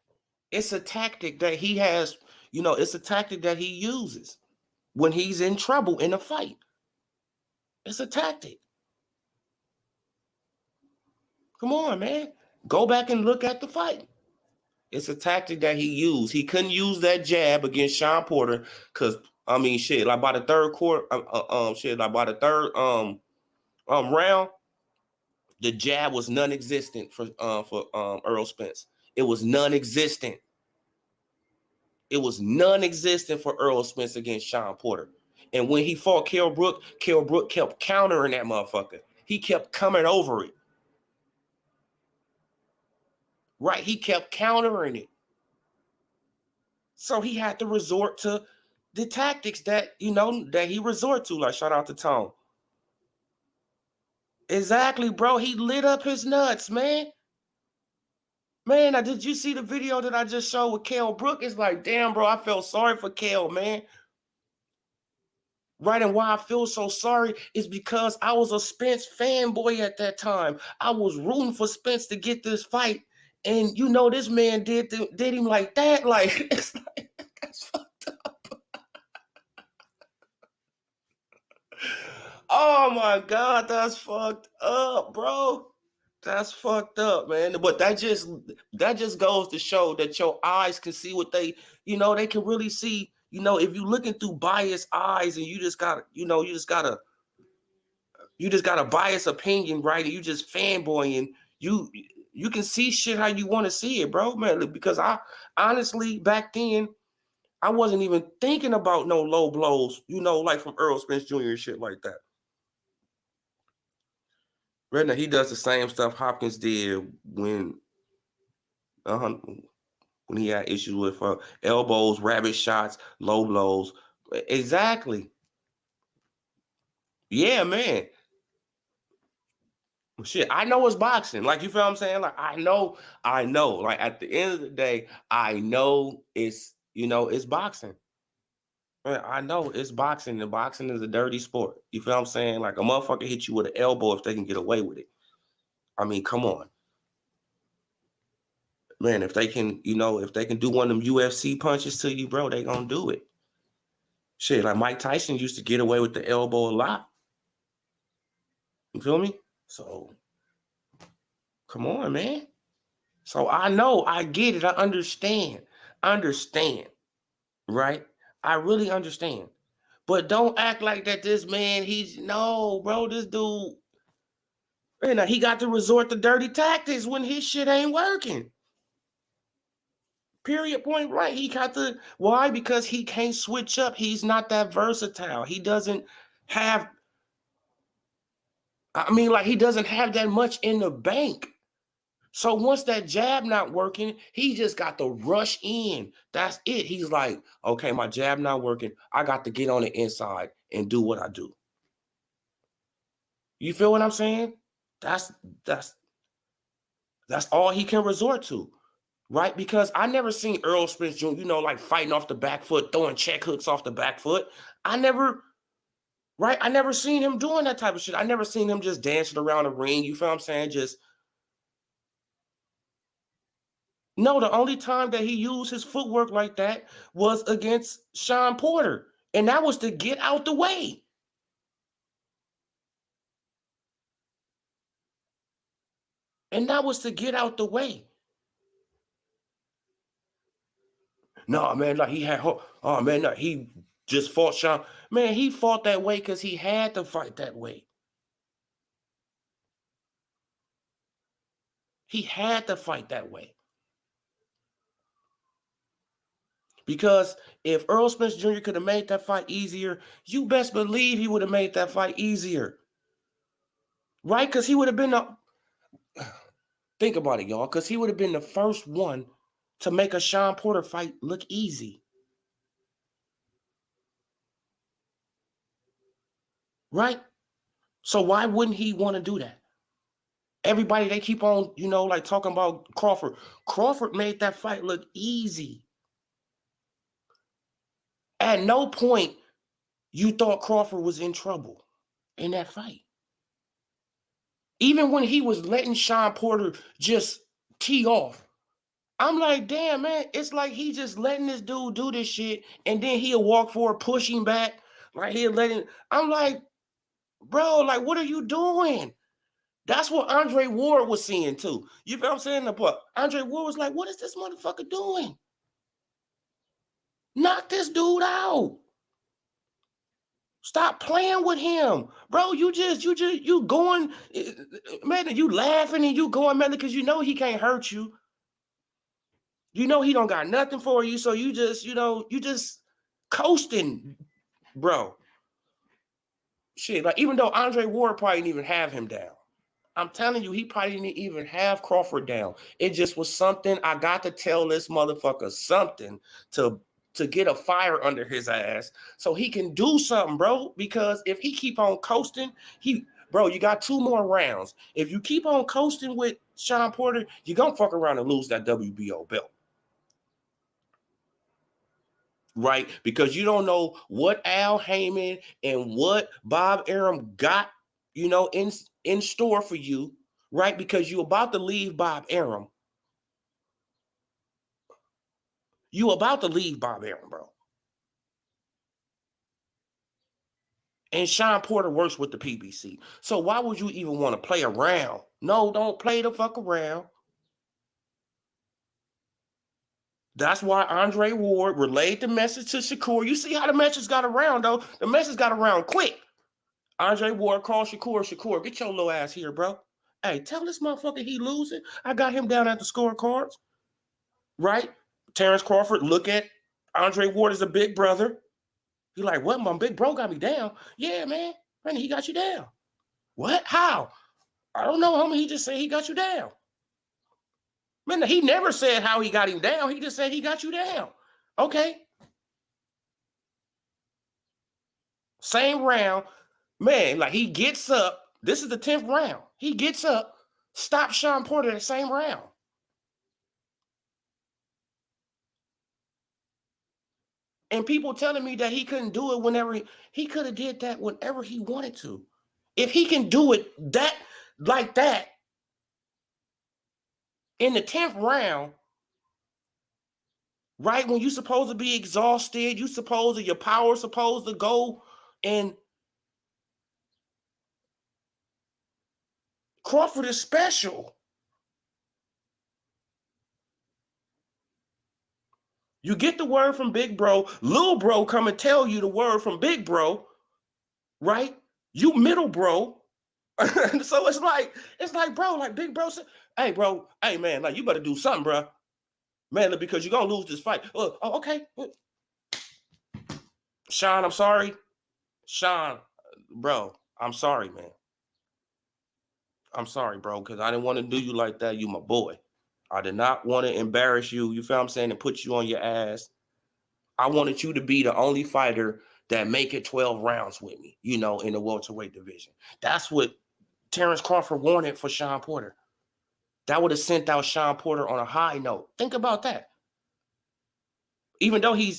It's a tactic that he has. It's a tactic that he uses when he's in trouble in a fight. It's a tactic. Come on, man. Go back and look at the fight. It's a tactic that he used. He couldn't use that jab against Sean Porter because, I mean, shit, like by the third quarter, by the third round, The jab was non-existent for Earl Spence. It was non-existent. It was non-existent for Earl Spence against Sean Porter. And when he fought Kell Brook kept countering that motherfucker. He kept coming over it. Right? He kept countering it. So he had to resort to the tactics that, that he resort to. Like, shout out to Tone. Exactly, bro. He lit up his nuts, man. Man, did you see the video that I just showed with Kell Brook? It's like, damn, bro, I felt sorry for Kell, man. Right, and why I feel so sorry is because I was a Spence fanboy at that time. I was rooting for Spence to get this fight. And, this man did him like that. Like, it's like, that's fucked up. Oh, my God, that's fucked up, bro. That's fucked up, man. But that just goes to show that your eyes can see what they can really see. If you're looking through biased eyes and you just got a biased opinion, right? And you just fanboying, you can see shit how you want to see it, bro, man. Because I honestly back then I wasn't even thinking about no low blows, like from Earl Spence Jr. and shit like that. Right now, he does the same stuff Hopkins did when he had issues with elbows, rabbit shots, low blows. Exactly. Yeah, man. Shit, I know it's boxing. Like, you feel what I'm saying? Like, I know. Like, at the end of the day, I know it's boxing. I know it's boxing, and boxing is a dirty sport. You feel what I'm saying? Like, a motherfucker hit you with an elbow if they can get away with it. I mean, come on. Man, if they can do one of them UFC punches to you, bro, they gonna do it. Shit, like Mike Tyson used to get away with the elbow a lot. You feel me? So, come on, man. So I know, I get it, I understand. Right? I really understand. But don't act like that this man, no, bro, this dude, man, he got to resort to dirty tactics when his shit ain't working. Period, point blank. He got to, why? Because he can't switch up. He's not that versatile. He doesn't have, he doesn't have that much in the bank. So once that jab not working, he just got to rush in. That's it. He's like, okay, my jab not working. I got to get on the inside and do what I do. You feel what I'm saying? That's all he can resort to, right? Because I never seen Earl Spence Jr., like fighting off the back foot, throwing check hooks off the back foot. I never seen him doing that type of shit. I never seen him just dancing around the ring. You feel what I'm saying? No, the only time that he used his footwork like that was against Sean Porter. And that was to get out the way. No, man, like he just fought Sean. Man, he fought that way because he had to fight that way. He had to fight that way. Because if Earl Spence Jr. could have made that fight easier, you best believe he would have made that fight easier. Right? Because he would have been think about it, y'all, because he would have been the first one to make a Sean Porter fight look easy. Right? So why wouldn't he want to do that? Everybody, they keep on, like talking about Crawford. Crawford made that fight look easy. At no point you thought Crawford was in trouble in that fight. Even when he was letting Sean Porter just tee off, I'm like, damn, man, it's like he just letting this dude do this shit, and then he'll walk forward, push him back, like he'll let him. I'm like, bro, like, what are you doing? That's what Andre Ward was seeing too. You feel what I'm saying? But Andre Ward was like, what is this motherfucker doing? Knock this dude out. Stop playing with him, bro. You going, man, you laughing and you going, man, because you know he can't hurt you. You know he don't got nothing for you, so you just coasting, bro. Shit, like even though Andre Ward probably didn't even have him down. I'm telling you, he probably didn't even have Crawford down. It just was something. I got to tell this motherfucker something to get a fire under his ass so he can do something, bro. Because if he keep on coasting, bro, you got 2 more rounds. If you keep on coasting with Sean Porter, you're going to fuck around and lose that WBO belt. Right? Because you don't know what Al Heyman and what Bob Arum got, in store for you, right? Because you're about to leave Bob Arum. You about to leave Bob Arum, bro. And Sean Porter works with the PBC. So why would you even want to play around? No, don't play the fuck around. That's why Andre Ward relayed the message to Shakur. You see how the message got around, though? The message got around quick. Andre Ward called Shakur. Shakur, get your little ass here, bro. Hey, tell this motherfucker he losing. I got him down at the scorecards. Right? Terrence Crawford look at Andre Ward as a big brother. He like, what? My big bro got me down. Yeah, man. Man, he got you down. What? How? I don't know, homie. He just said he got you down. Man, he never said how he got him down. He just said he got you down. Okay. Same round. Man, like he gets up. This is the 10th round. He gets up, stops Sean Porter that same round. And people telling me that he couldn't do it whenever he could have did that whenever he wanted to. If he can do it like that in the 10th round, right when you're supposed to be exhausted, your power's supposed to go, and Crawford is special. You get the word from Big Bro, Little Bro come and tell you the word from Big Bro, right? You middle bro. So it's like, bro, like Big Bro said, hey, bro, hey, man, like you better do something, bro. Man, because you're going to lose this fight. Oh, okay. Sean, I'm sorry. Sean, bro, I'm sorry, man. I'm sorry, bro, because I didn't want to do you like that. You my boy. I did not want to embarrass you, you feel what I'm saying, and put you on your ass. I wanted you to be the only fighter that make it 12 rounds with me, in the welterweight division. That's what Terrence Crawford wanted for Sean Porter. That would have sent out Sean Porter on a high note. Think about that. Even though he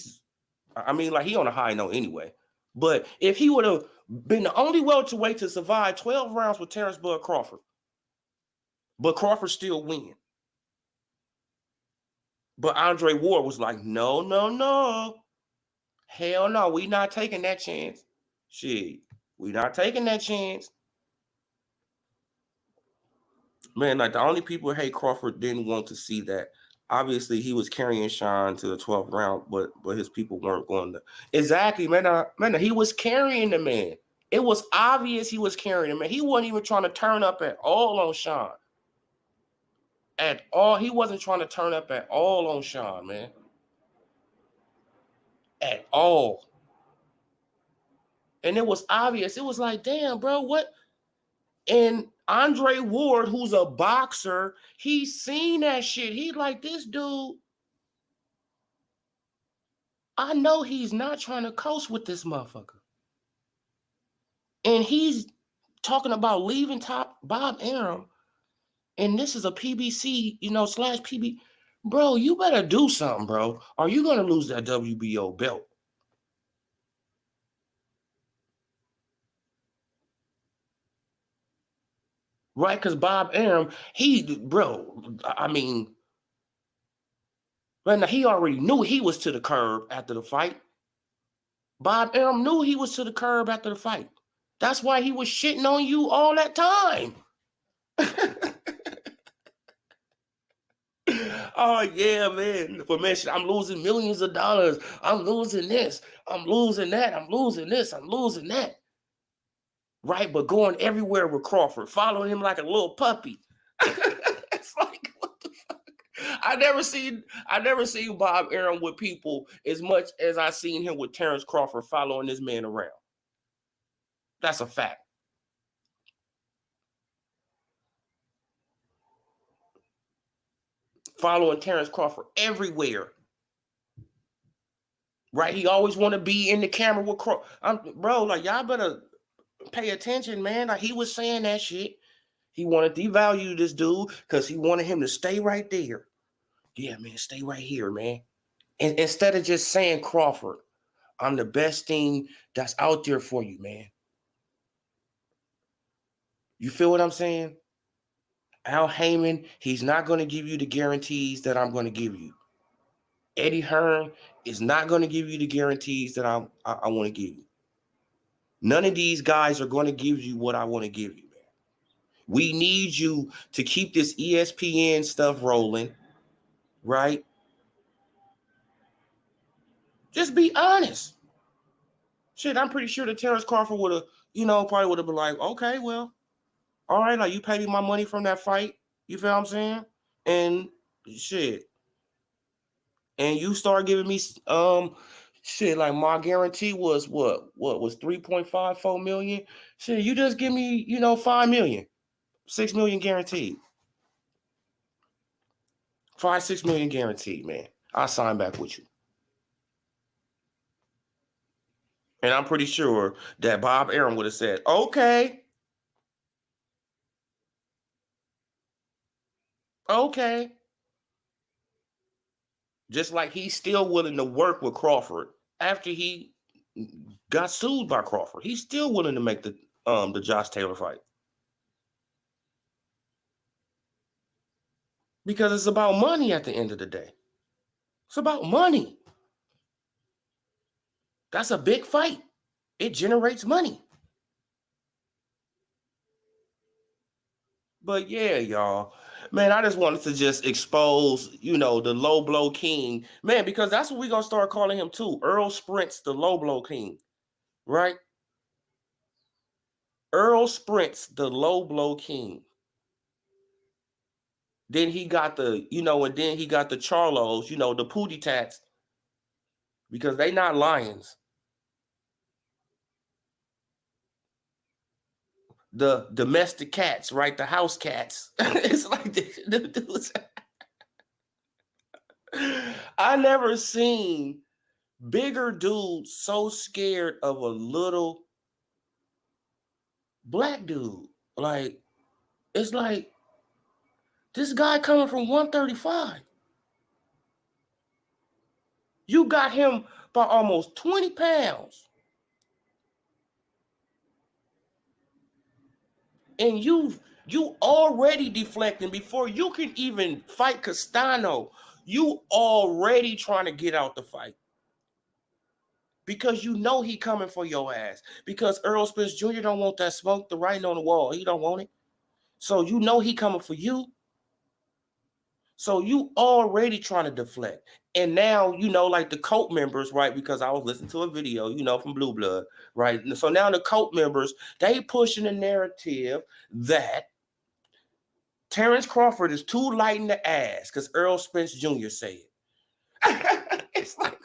on a high note anyway. But if he would have been the only welterweight to survive 12 rounds with Terrence Bud Crawford, but Crawford still win. But Andre Ward was like, no. Hell no, we not taking that chance. Shit, we not taking that chance. Man, like the only people hate Crawford didn't want to see that. Obviously, he was carrying Sean to the 12th round, but his people weren't going to. Exactly, man. He was carrying the man. It was obvious he was carrying him, man. He wasn't even trying to turn up at all on Sean. At all. He wasn't trying to turn up at all on Sean, man. At all. And it was obvious. It was like, damn, bro, what? And Andre Ward, who's a boxer, he's seen that shit. He's like, this dude, I know he's not trying to coast with this motherfucker. And he's talking about leaving top Bob Arum. And this is a PBC, / PB. Bro, you better do something, bro. Or you going to lose that WBO belt. Right? Because Bob Arum, he already knew he was to the curb after the fight. Bob Arum knew he was to the curb after the fight. That's why he was shitting on you all that time. Oh yeah, man. For man, I'm losing millions of dollars. I'm losing this. I'm losing that. I'm losing this. I'm losing that. Right, but going everywhere with Crawford, following him like a little puppy. It's like, what the fuck? I never seen Bob Arum with people as much as I seen him with Terrence Crawford following this man around. That's a fact. Following Terrence Crawford everywhere. Right? He always want to be in the camera with Crawford. Bro, like, y'all better pay attention, man. Like, he was saying that shit. He wanted to devalue this dude because he wanted him to stay right there. Yeah, man, stay right here, man. And instead of just saying, Crawford, I'm the best thing that's out there for you, man. You feel what I'm saying? Al Heyman, he's not going to give you the guarantees that I'm going to give you. Eddie Hearn is not going to give you the guarantees that I want to give you. None of these guys are going to give you what I want to give you, man. We need you to keep this ESPN stuff rolling, right? Just be honest. Shit, I'm pretty sure that Terrence Crawford would have, probably would have been like, okay, well, all right, like, you paid me my money from that fight. You feel what I'm saying? And shit. And you start giving me shit, like my guarantee was what was 3.54 million. Shit, you just give me, 5 million. 6 million guaranteed. 6 million guaranteed, man. I'll sign back with you. And I'm pretty sure that Bob Arum would have said, okay. Okay. Just like he's still willing to work with Crawford after he got sued by Crawford. He's still willing to make the Josh Taylor fight. Because it's about money at the end of the day. It's about money. That's a big fight. It generates money. But yeah, y'all. Man, I just wanted to just expose, the low blow king. Man, because that's what we're going to start calling him too. Earl Spence, the low blow king. Right? Earl Spence, the low blow king. Then he got the, and then he got the Charlos, the Pootie Tats. Because they not lions. The domestic cats, right? The house cats. It's like the dudes. I never seen bigger dudes so scared of a little black dude. Like, it's like this guy coming from 135. You got him by almost 20 pounds. And you already deflecting before you can even fight Castano. You already trying to get out the fight. Because he coming for your ass. Because Earl Spence Jr. don't want that smoke, the writing on the wall. He don't want it. So he coming for you. So you already trying to deflect. And now, like the cult members, right? Because I was listening to a video, from Blue Blood, right? So now the cult members, they pushing the narrative that Terrence Crawford is too light in the ass because Earl Spence Jr. said. It's like,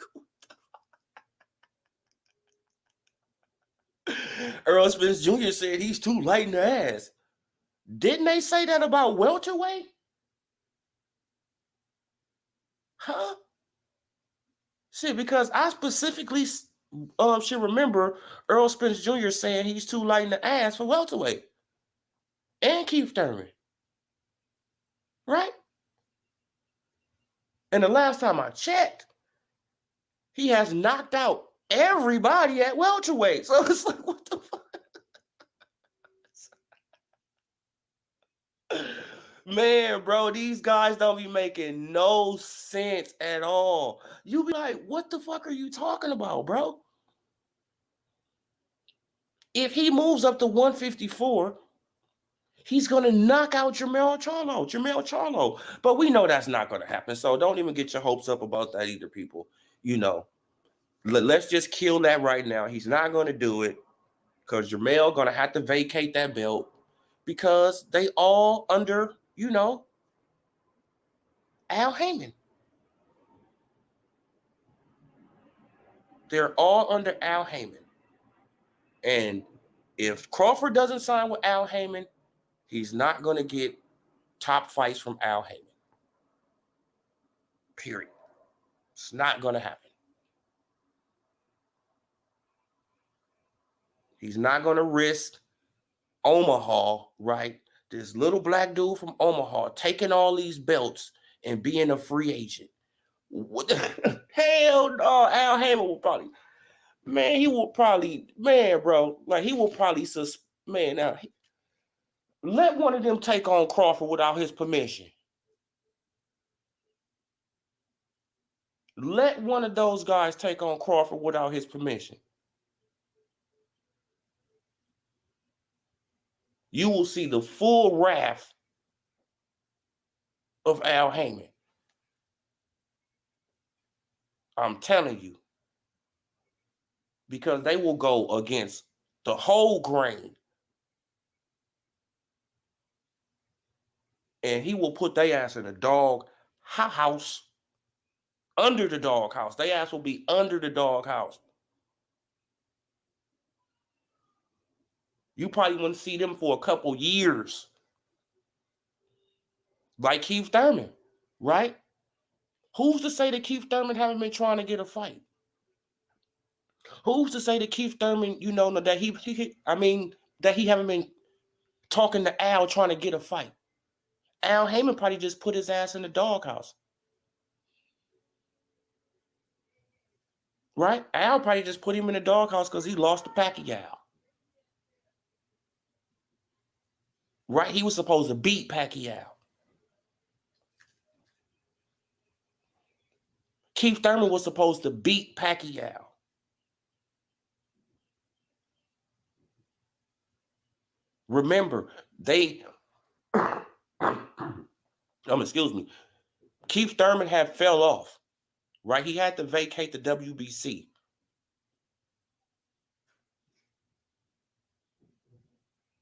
Earl Spence Jr. said he's too light in the ass. Didn't they say that about welterweight? Huh? See, because I specifically should remember Earl Spence Jr. saying he's too light in the ass for welterweight. And Keith Thurman. Right? And the last time I checked, he has knocked out everybody at welterweight. So it's like, what the fuck? Man, bro, these guys don't be making no sense at all. You be like, what the fuck are you talking about, bro? If he moves up to 154, He's going to knock out Jermell Charlo. But we know that's not going to happen. So don't even get your hopes up about that either, people. You know, let's just kill that right now. He's not going to do it because Jermell going to have to vacate that belt because they all under, you know, Al Heyman. They're all under Al Heyman. And if Crawford doesn't sign with Al Heyman, he's not going to get top fights from Al Heyman. Period. It's not going to happen. He's not going to risk Omaha, right? This little black dude from Omaha taking all these belts and being a free agent. What the hell no? Al Heyman will probably, man, he will probably, man, bro, like he will probably, man, now, let one of them take on Crawford without his permission. Let one of those guys take on Crawford without his permission. You will see the full wrath of Al Heyman. I'm telling you. Because they will go against the whole grain. And he will put their ass in a dog house. Under the dog house. Their ass will be under the dog house. You probably wouldn't see them for a couple years. Like Keith Thurman, right? Who's to say that Keith Thurman haven't been trying to get a fight? Who's to say that Keith Thurman, you know, that that he haven't been talking to Al trying to get a fight? Al Heyman probably just put his ass in the doghouse. Right? Al probably just put him in the doghouse because he lost to Pacquiao. Right? He was supposed to beat Pacquiao. Keith Thurman was supposed to beat Pacquiao. Remember, excuse me. Keith Thurman had fell off, right? He had to vacate the WBC.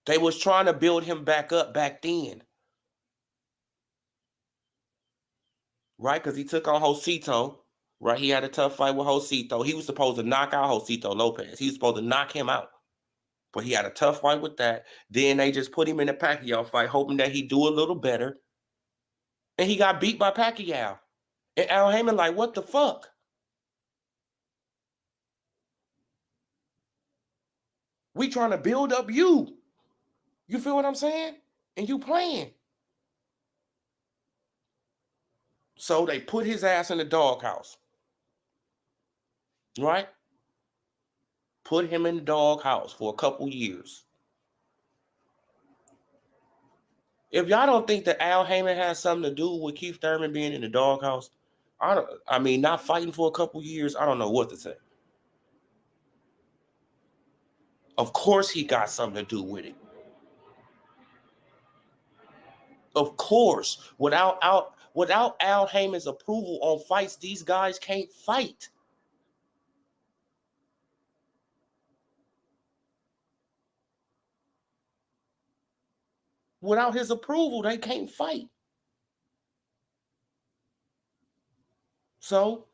They was trying to build him back up back then. Right? Because he took on Josito, right? He had a tough fight with Josito. He was supposed to knock out Josito Lopez. He was supposed to knock him out. But he had a tough fight with that. Then they just put him in a Pacquiao fight, hoping that he'd do a little better. And he got beat by Pacquiao. And Al Heyman like, what the fuck? We trying to build up you. You feel what I'm saying? And you playing. So they put his ass in the doghouse. Right? Put him in the doghouse for a couple years. If y'all don't think that Al Heyman has something to do with Keith Thurman being in the doghouse, not fighting for a couple years, I don't know what to say. Of course he got something to do with it. Of course. Without Al Heyman's approval on fights, these guys can't fight. Without his approval, they can't fight. So,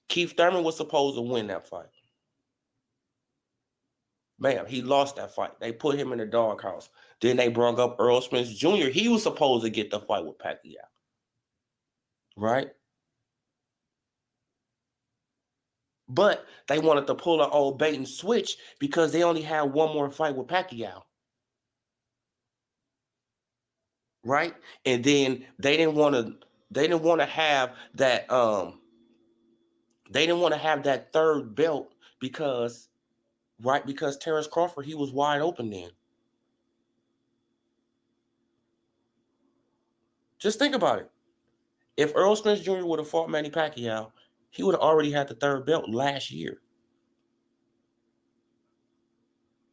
Keith Thurman was supposed to win that fight. Bam, he lost that fight. They put him in the doghouse. Then they brought up Earl Spence Jr. He was supposed to get the fight with Pacquiao. Right? But they wanted to pull an old bait and switch because they only had one more fight with Pacquiao. Right? And then they didn't want to have that they didn't want to have that third belt because Terrence Crawford, he was wide open then. Just think about it. If Earl Spence Jr. would have fought Manny Pacquiao, he would have already had the third belt last year.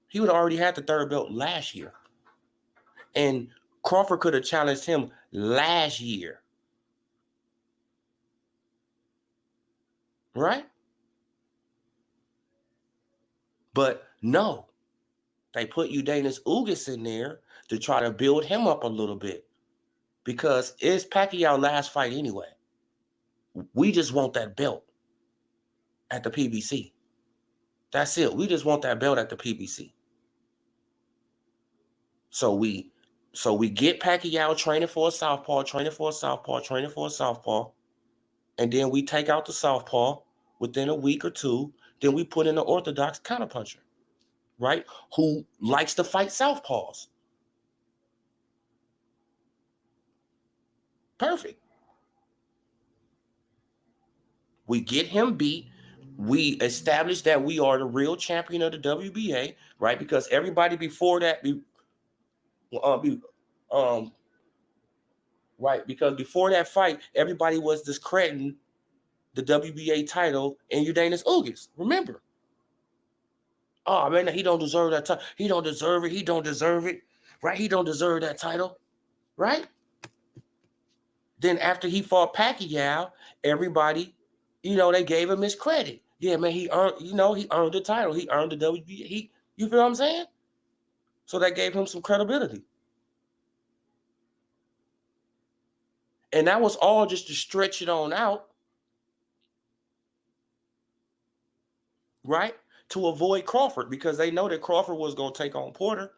He would have already had the third belt last year. And Crawford could have challenged him last year. Right? But no, they put Ugas Ugas in there to try to build him up a little bit because it's Pacquiao's last fight anyway. We just want that belt at the PBC. That's it. We just want that belt at the PBC. So we get Pacquiao training for a southpaw, and then we take out the southpaw within a week or two. Then we put in an orthodox counterpuncher, right? Who likes to fight southpaws. Perfect. We get him beat. We establish that we are the real champion of the WBA, right? Because everybody before that, right? Because before that fight, everybody was discrediting the WBA title and Ugas Ugas. Remember? Oh man, he don't deserve that title. He don't deserve it. He don't deserve it, right? He don't deserve that title, right? Then after he fought Pacquiao, everybody, they gave him his credit. Yeah, man, he earned the title. He earned the WBA. You feel what I'm saying? So that gave him some credibility. And that was all just to stretch it on out, right? To avoid Crawford because they know that Crawford was going to take on Porter.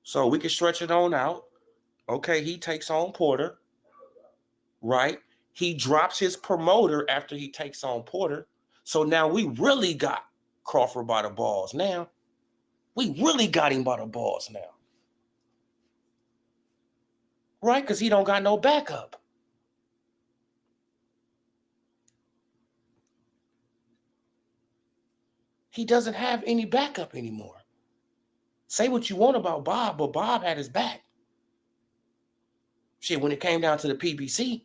So we can stretch it on out. Okay, he takes on Porter, right? He drops his promoter after he takes on Porter. So now we really got Crawford by the balls now. We really got him by the balls now. Right? Because he don't got no backup. He doesn't have any backup anymore. Say what you want about Bob, but Bob had his back. Shit, when it came down to the PBC,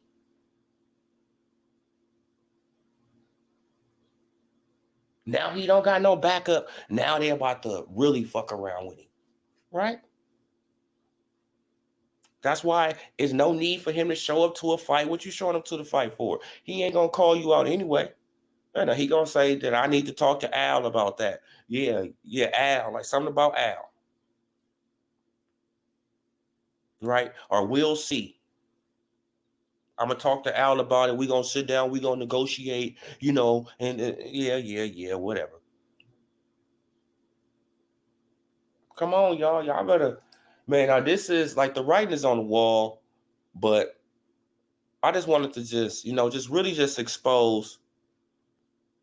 now he don't got no backup. Now they're about to really fuck around with him. Right? That's why there's no need for him to show up to a fight. What you showing up to the fight for? He ain't going to call you out anyway. And he going to say that I need to talk to Al about that. Yeah, Al. Like something about Al. Right? Or we'll see. I'm going to talk to Al about it. We're going to sit down. We're going to negotiate, and yeah, whatever. Come on, y'all. Y'all better. Man, now this is like the writing is on the wall, but I just wanted to just really just expose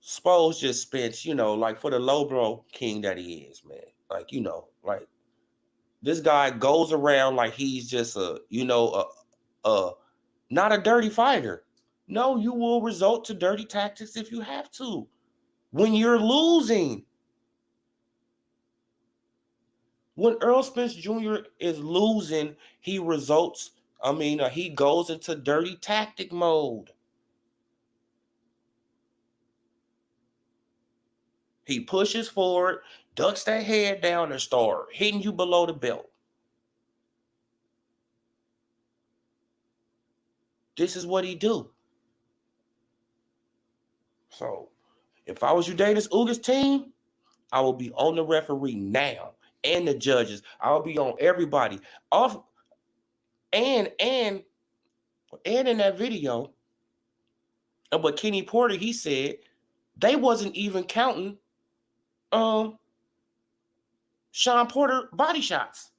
just Spence, like for the lowbrow king that he is, man. Like, like this guy goes around like he's just not a dirty fighter. No, you will resort to dirty tactics if you have to. When you're losing. When Earl Spence Jr. is losing, he he goes into dirty tactic mode. He pushes forward, ducks that head down, and start hitting you below the belt. This is what he do. So, if I was Ugas Ugas' team, I will be on the referee now and the judges. I'll be on everybody. And in that video, but Kenny Porter, he said they wasn't even counting Sean Porter body shots.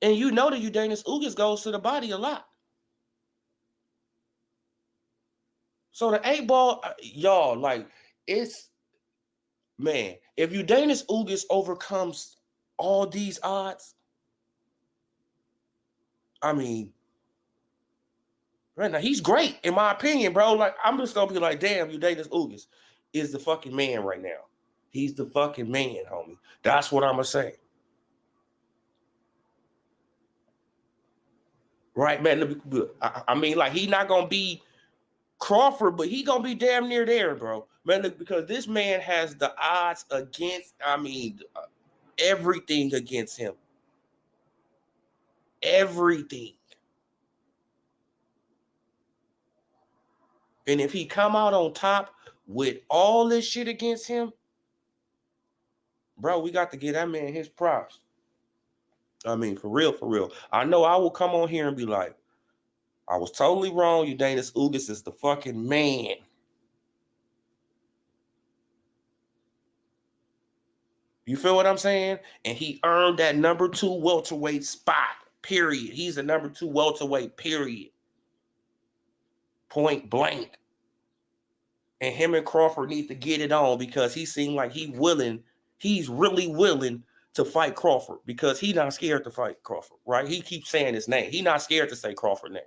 And you know that Ugas Ugas goes to the body a lot. So the 8-ball, y'all, like, it's, man, if Ugas Ugas overcomes all these odds, I mean, right now, he's great, in my opinion, bro. Like, I'm just going to be like, damn, Ugas Ugas is the fucking man right now. He's the fucking man, homie. That's what I'm going to say. Right, man? I mean, like, he's not going to be Crawford, but he gonna be damn near there, bro. Man, look, because this man has the odds against, everything against him. Everything. And if he come out on top with all this shit against him, bro, we got to give that man his props. I mean, for real, for real. I know I will come on here and be like, I was totally wrong. Ugas Ugas is the fucking man. You feel what I'm saying? And he earned that number 2 welterweight spot, period. He's a number 2 welterweight, period. Point blank. And him and Crawford need to get it on because he seemed like he's really willing to fight Crawford because he's not scared to fight Crawford, right? He keeps saying his name. He's not scared to say Crawford's name.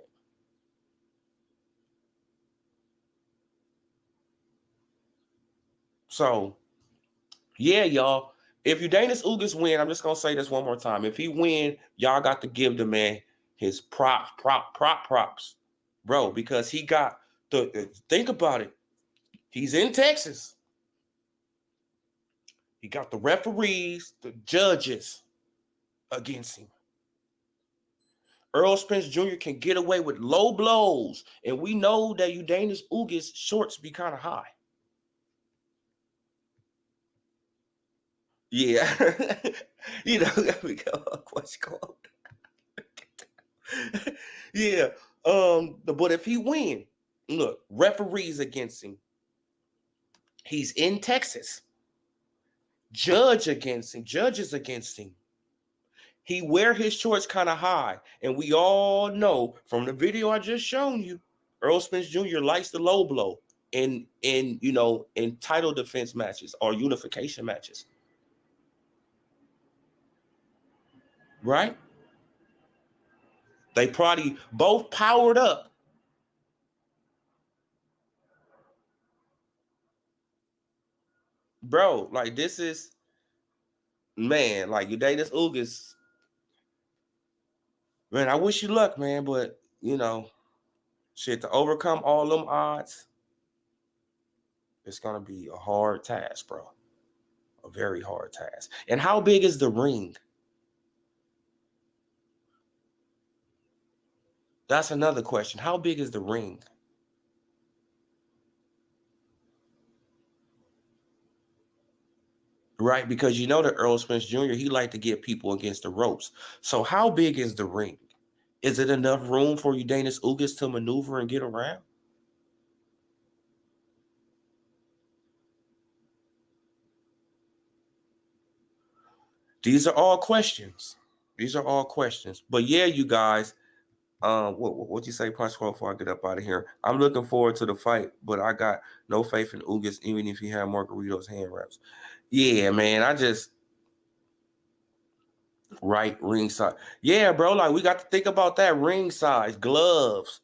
So, yeah, y'all. If Ugas Ugas win, I'm just going to say this one more time. If he win, y'all got to give the man his props. Bro, because he got think about it. He's in Texas. He got the referees, the judges against him. Earl Spence Jr. can get away with low blows, and we know that Ugas Ugas shorts be kind of high. Yeah, you know, we go. What's called? Yeah, but if he win, look, referees against him. He's in Texas. Judges against him. He wear his shorts kind of high, and we all know from the video I just shown you, Earl Spence Jr. likes the low blow in title defense matches or unification matches. Right? They probably both powered up. Bro, like this is, man, like Ugas Ugas. Man, I wish you luck, man, but, shit, to overcome all them odds, it's going to be a hard task, bro. A very hard task. And how big is the ring? That's another question. How big is the ring? Right? Because you know that Earl Spence Jr., he liked to get people against the ropes. So how big is the ring? Is it enough room for Ugas Ugas to maneuver and get around? These are all questions. But yeah, you guys, what you say, Punch Squad, before I get up out of here? I'm looking forward to the fight, but I got no faith in Ugas, even if he had Margarito's hand wraps. Yeah, man, right, ring size. Yeah, bro, like we got to think about that ring size, gloves.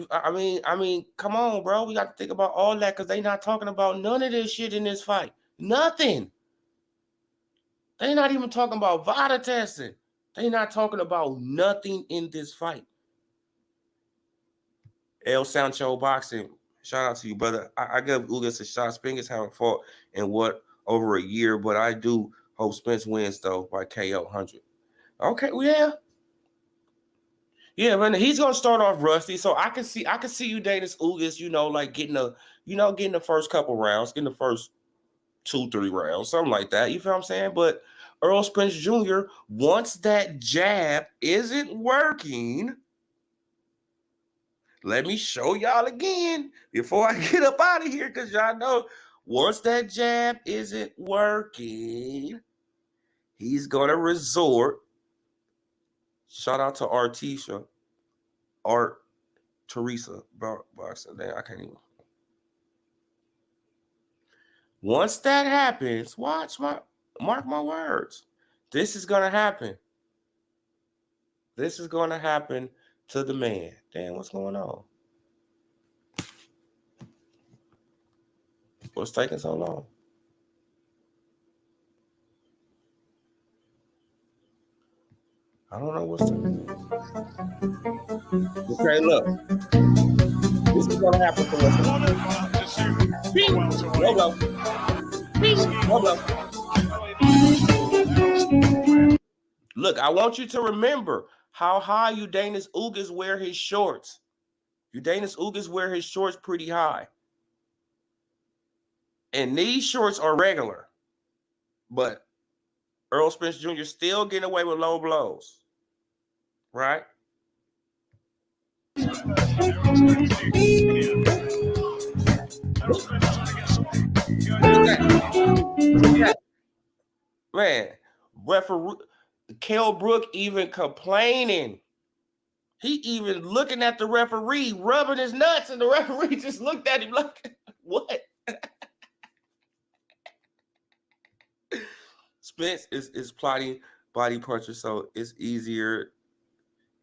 I mean, come on, bro. We got to think about all that because they not talking about none of this shit in this fight. Nothing. They not even talking about VADA testing. They not talking about nothing in this fight. El Sancho Boxing, shout out to you, brother. I give Ugas a shot. Spence haven't fought in over a year, but I do hope Spence wins though by KO 100. Okay, well, yeah, man. He's gonna start off rusty, so I can see Ugas Ugas, like getting the first couple rounds, getting the first 2-3 rounds, something like that. You feel what I'm saying? But Earl Spence Jr., once that jab isn't working, let me show y'all again before I get up out of here, because y'all know once that jab isn't working, he's going to resort. Shout out to Teresa boxing. I can't even. Once that happens, mark my words. This is going to happen. This is going to happen to the man. Damn, what's going on? What's taking so long? I don't know what's taking. Okay, look. This is gonna happen for us. Low blow. Low blow. Look, I want you to remember how high Ugas Ugas wear his shorts. Ugas Ugas wear his shorts pretty high. And these shorts are regular. But Earl Spence Jr. still getting away with low blows. Right? Man, referee Brook even complaining. He even looking at the referee, rubbing his nuts, and the referee just looked at him like, what? Spence is plotting body puncher, so it's easier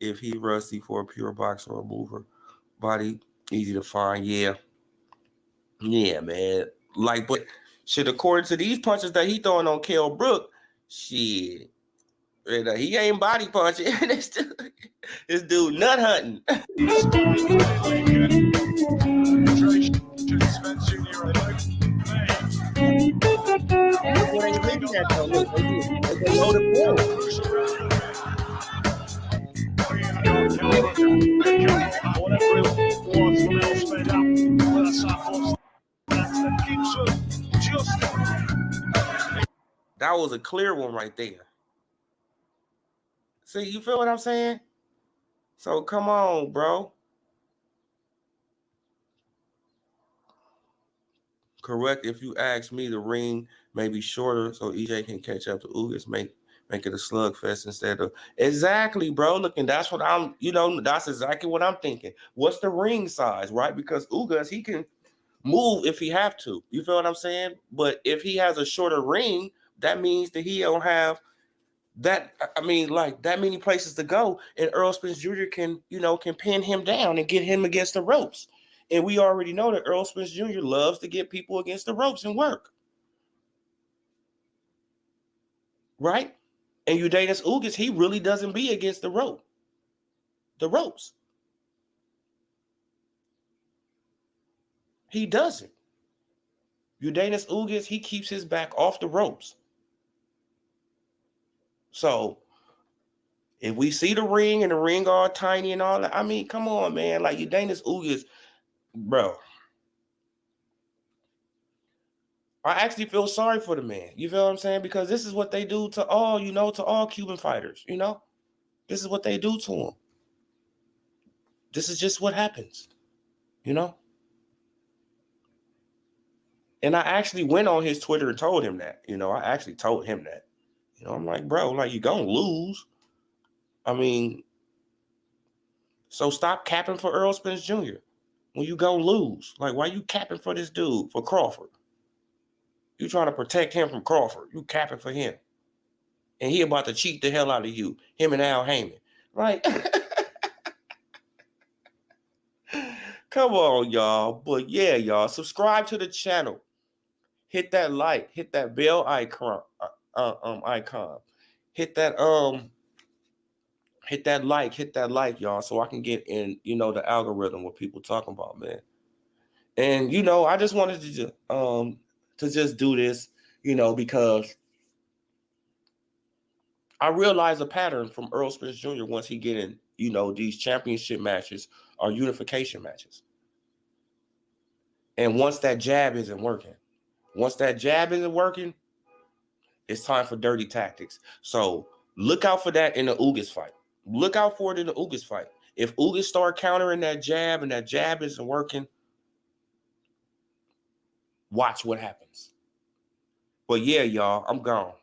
if he rusty for a pure boxer or mover. Body easy to find. Yeah, man. Like, but shit, according to these punches that he throwing on Brook, shit, he ain't body punching. This dude nut hunting. That was a clear one right there. See, you feel what I'm saying? So come on, bro. Correct. If you ask me, the ring may be shorter so EJ can catch up to Ugas, make it a slugfest instead of exactly, bro. Look, and that's what I'm, that's exactly what I'm thinking. What's the ring size, right? Because Ugas, he can move if he have to. You feel what I'm saying? But if he has a shorter ring, that means that he don't have that. I mean, like that many places to go, and Earl Spence Jr. can pin him down and get him against the ropes. And we already know that Earl Spence Jr. loves to get people against the ropes and work. Right? And Ugas Ugas, he really doesn't be against the ropes. He doesn't. Ugas Ugas, he keeps his back off the ropes. So if we see the ring and the ring all tiny and all that, I mean, come on, man. Like Ugas Ugas, bro. I actually feel sorry for the man. You feel what I'm saying? Because this is what they do to all, to all Cuban fighters, This is what they do to them. This is just what happens, And I actually went on his Twitter and told him that, I actually told him that. I'm like, bro, like you're going to lose. I mean, so stop capping for Earl Spence Jr. when you going to lose. Like, why you capping for this dude, for Crawford? You trying to protect him from Crawford. You capping for him. And he about to cheat the hell out of you, him and Al Heyman. Right? Come on, y'all. But yeah, y'all, subscribe to the channel. Hit that like, hit that bell icon, hit that like, y'all, so I can get in, the algorithm what people talking about, man. And I just wanted to just do this, because I realized a pattern from Earl Spence Jr. once he get in, these championship matches or unification matches. And once that jab isn't working, it's time for dirty tactics. So look out for that in the Ugas fight. Look out for it in the Ugas fight. If Ugas start countering that jab and that jab isn't working, watch what happens. But yeah, y'all, I'm gone.